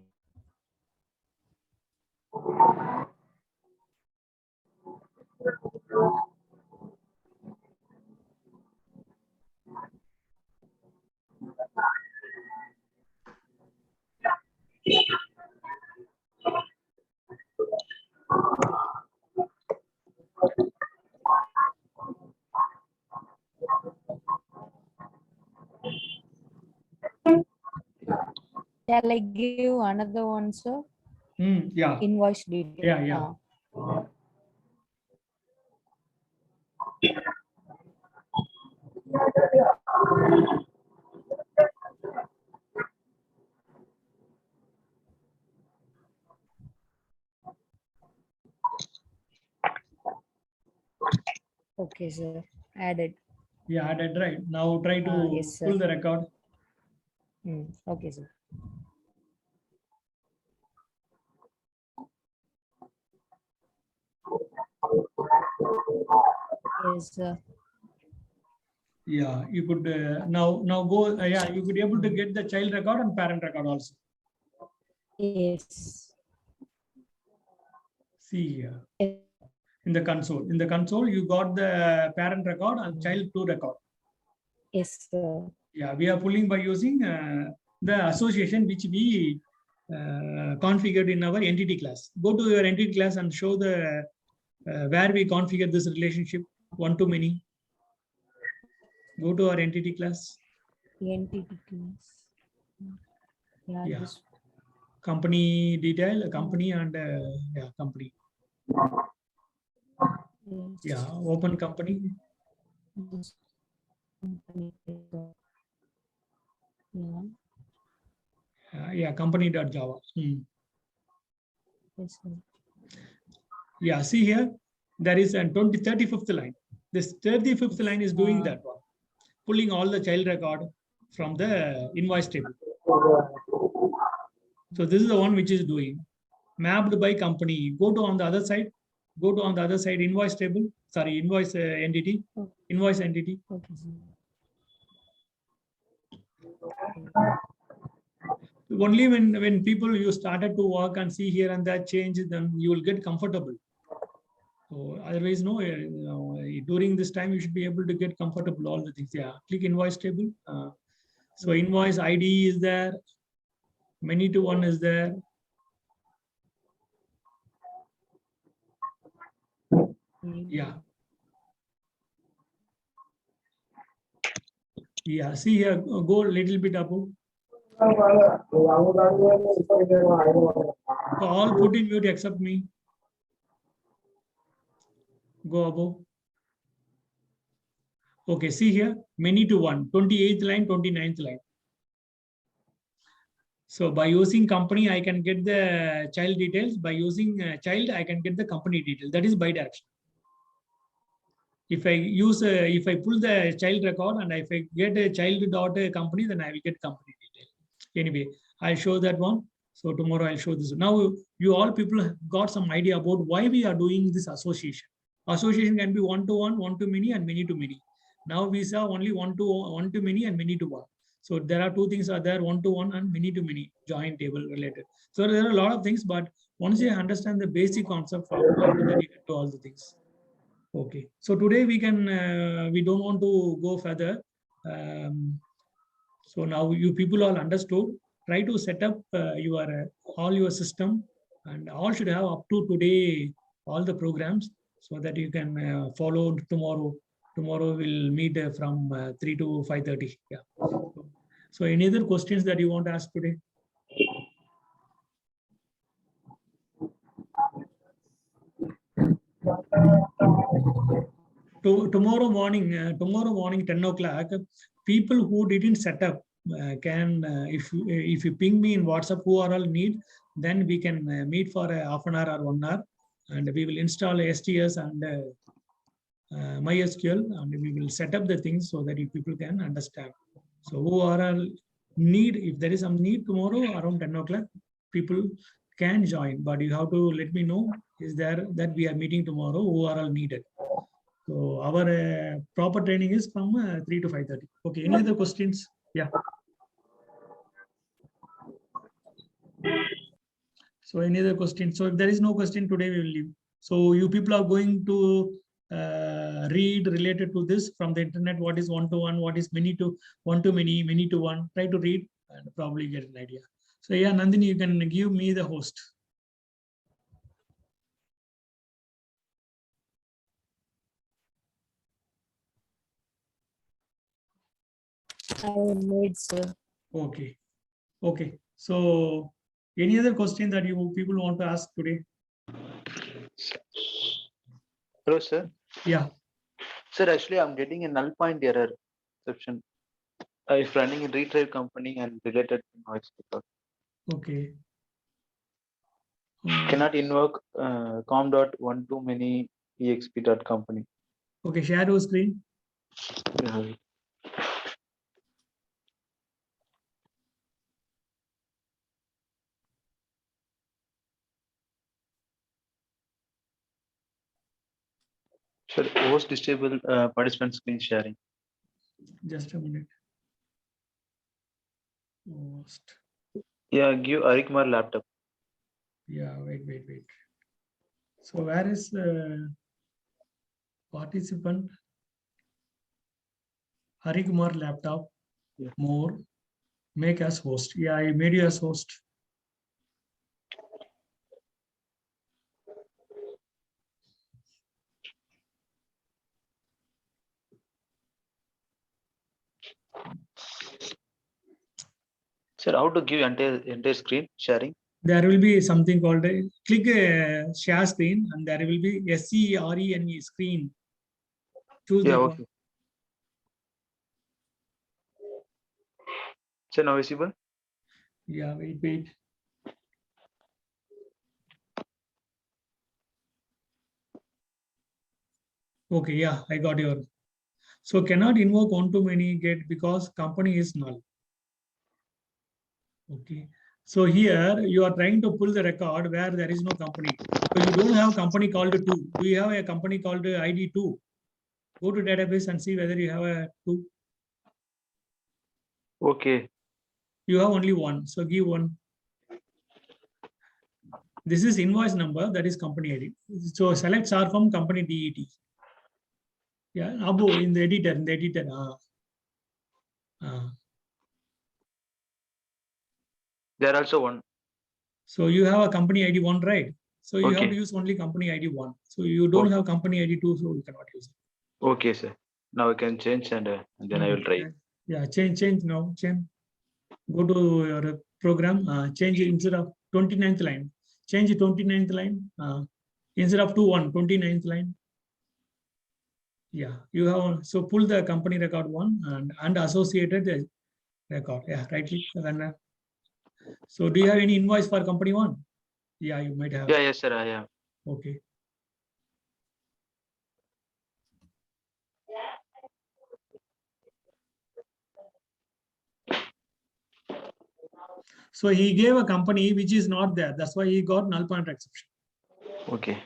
Shall I give another one, sir? Yeah, invoice detail. Yeah. Okay, sir. Added. Yeah, added, right? Now try to Yes, sir. pull the record. Okay, sir. Yes, sir. Yeah, you could now go. Yeah, you could able to get the child record and parent record also. Yes. See here Yes. in the console. In the console, you got the parent record and child 2 record. Yes, sir. Yeah, we are pulling by using the association which we configured in our entity class. Go to your entity class and show the where we configure this relationship one to many. Go to our entity class. Entity class. Yeah, Yeah. this. Company detail, company and yeah, company. Yes. Yeah, open company. This company. Yeah. Yeah, company.java. Yes, sir. Yeah, see here, there is a 35th line. This 35th line is doing that one, pulling all the child record from the invoice table. So this is the one which is doing mapped by company. Go to on the other side. Go to on the other side invoice table. Sorry, invoice entity. Invoice entity. Okay, sir. Only when people you started to work and see here and that change, then you will get comfortable. So otherwise, no. During this time, you should be able to get comfortable all the things. Yeah, click invoice table. So invoice ID is there. Many to one is there. Yeah. Yeah. See here. Go a little bit above. So all put in mute except me. Go above. Okay, see here, many to one, 28th line, 29th line. So by using company, I can get the child details. By using child, I can get the company detail. That is bidirectional. If I use, if I pull the child record and if I get a child dot company, then I will get company detail. Anyway, I'll show that one. So tomorrow I'll show this. Now you all people got some idea about why we are doing this association. Association can be one to one, one to many, and many to many. Now we saw only one to many and many to one. So there are two things are there, one to one and many to many, joint table related. So there are a lot of things, but once you understand the basic concept, then you get to all the things. Okay. So today we can, we don't want to go further. So now you people all understood. Try to set up your all your system, and all should have up to today all the programs so that you can follow tomorrow. Tomorrow we'll meet from 3 to 5:30. Yeah. So any other questions that you want to ask today? Tomorrow morning 10 o'clock, people who didn't set up can, if you ping me in WhatsApp who are all need, then we can meet for a half an hour or 1 hour, and we will install STS and MySQL, and we will set up the things so that you people can understand. So who are all need, if there is some need tomorrow around 10 o'clock, people can join, but you have to let me know is there that we are meeting tomorrow who are all needed. So our proper training is from 3 to 5:30. Okay, any other questions? Yeah. So any other questions? So if there is no question today, we will leave. So you people are going to read related to this from the internet, what is one to one, what is many to one to many, many to one. Try to read and probably get an idea. So yeah, Nandini, you can give me the host. I made, sir. Okay. Okay. So Any other question that you people want to ask today? Hello, sir. Yeah. Sir, actually, I'm getting a null point error exception. If running in retrieve company and related invoice record. Okay. Cannot invoke com.one too many exp.company. Okay, share your screen. Yeah. Sir, host disable participant screen sharing. Just a minute. Host. Yeah, give Arikmar laptop. Yeah, wait. So where is participant? Harikumar laptop. Yeah. More. Make as host. Yeah, I made you as host. Sir, how to give entire screen sharing? There will be something called a click share screen, and there will be SCRENE screen. Choose Yeah, that okay. one. Sir, now visible? Yeah, wait. Okay, yeah, I got your. So cannot invoke one to many get because company is null. Okay. So here you are trying to pull the record where there is no company. So you don't have company called 2. Do you have a company called ID 2? Go to database and see whether you have a 2. Okay. You have only 1. So give 1. This is invoice number, that is company ID. So select star from company DET. Yeah, Abu in the editor. There also one. So you have a company ID 1, right? So you have Okay. to use only company ID 1. So you don't have company ID 2, so you cannot use it. Okay, sir. Now I can change and then I will try. Yeah, change now. Change. Go to your program. Change it instead of 29th line. Change it 29th line. Instead of 29th line. Yeah, you have so pull the company record 1 and associated record. Yeah, right click. So do you have any invoice for company 1? Yeah, you might have. Yeah, yes, sir. I have. Okay. So he gave a company which is not there. That's why he got null pointer exception. Okay.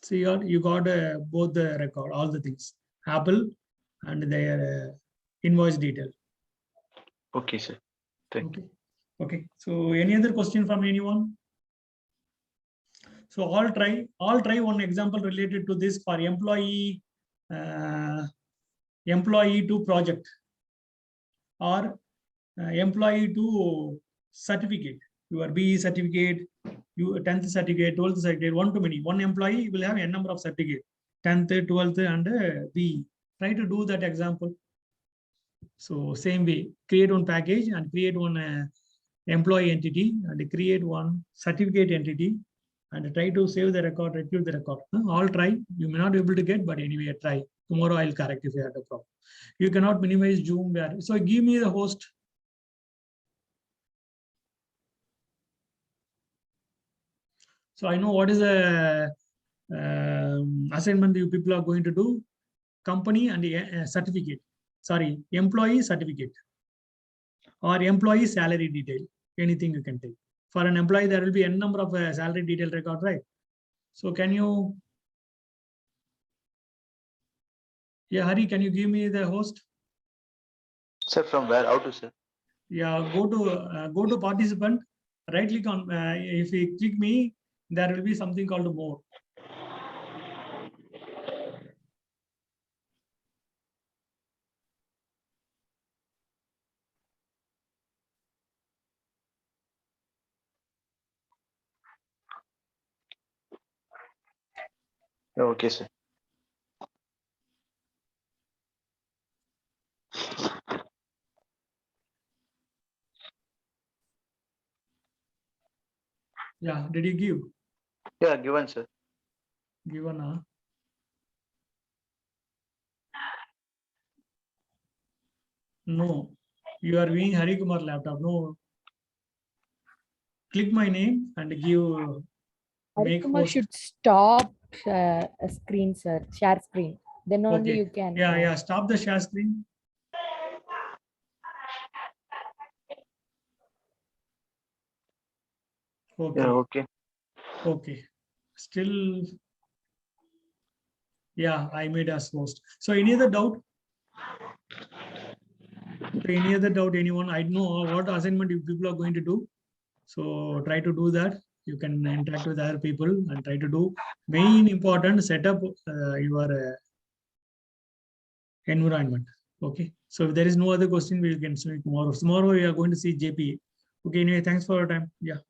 So you got both the record, all the things, Apple and their invoice detail. Okay, sir. Thank you. Okay. So any other question from anyone? So all try one example related to this for employee to project or employee to certificate. Your BE certificate, your 10th certificate, 12th certificate, one too many. One employee will have a number of certificate, 10th, 12th, and BE. Try to do that example. So same way, create one package and create one employee entity and create one certificate entity and try to save the record, retrieve the record. All try. You may not be able to get, but anyway, try. Tomorrow I'll correct if you have a problem. You cannot minimize Zoom there. So give me the host. So I know what is the assignment you people are going to do. Company and certificate. Sorry, employee certificate or employee salary detail. Anything you can take. For an employee, there will be n number of salary detail record, right? So can you? Yeah, Hari, can you give me the host? Sir, from where? How to, sir? Yeah, go to participant. Right click on. If you click me, there will be something called more. Okay, sir. Yeah, did you give? Yeah, given, sir. Given, no, you are viewing Hari Kumar laptop. No, click my name and give make Harikumar host. should stop a screen, sir. Share screen. Then only Okay. you can. Yeah, yeah. Stop the share screen. Okay. Yeah, okay. Okay. Still, yeah, I made as host. So any other doubt? So any other doubt, anyone? I know what assignment you people are going to do. So try to do that. You can interact with other people and try to do main important setup your environment. Okay. So if there is no other question, we can see tomorrow. Tomorrow we are going to see JP. Okay. Anyway, thanks for your time. Yeah.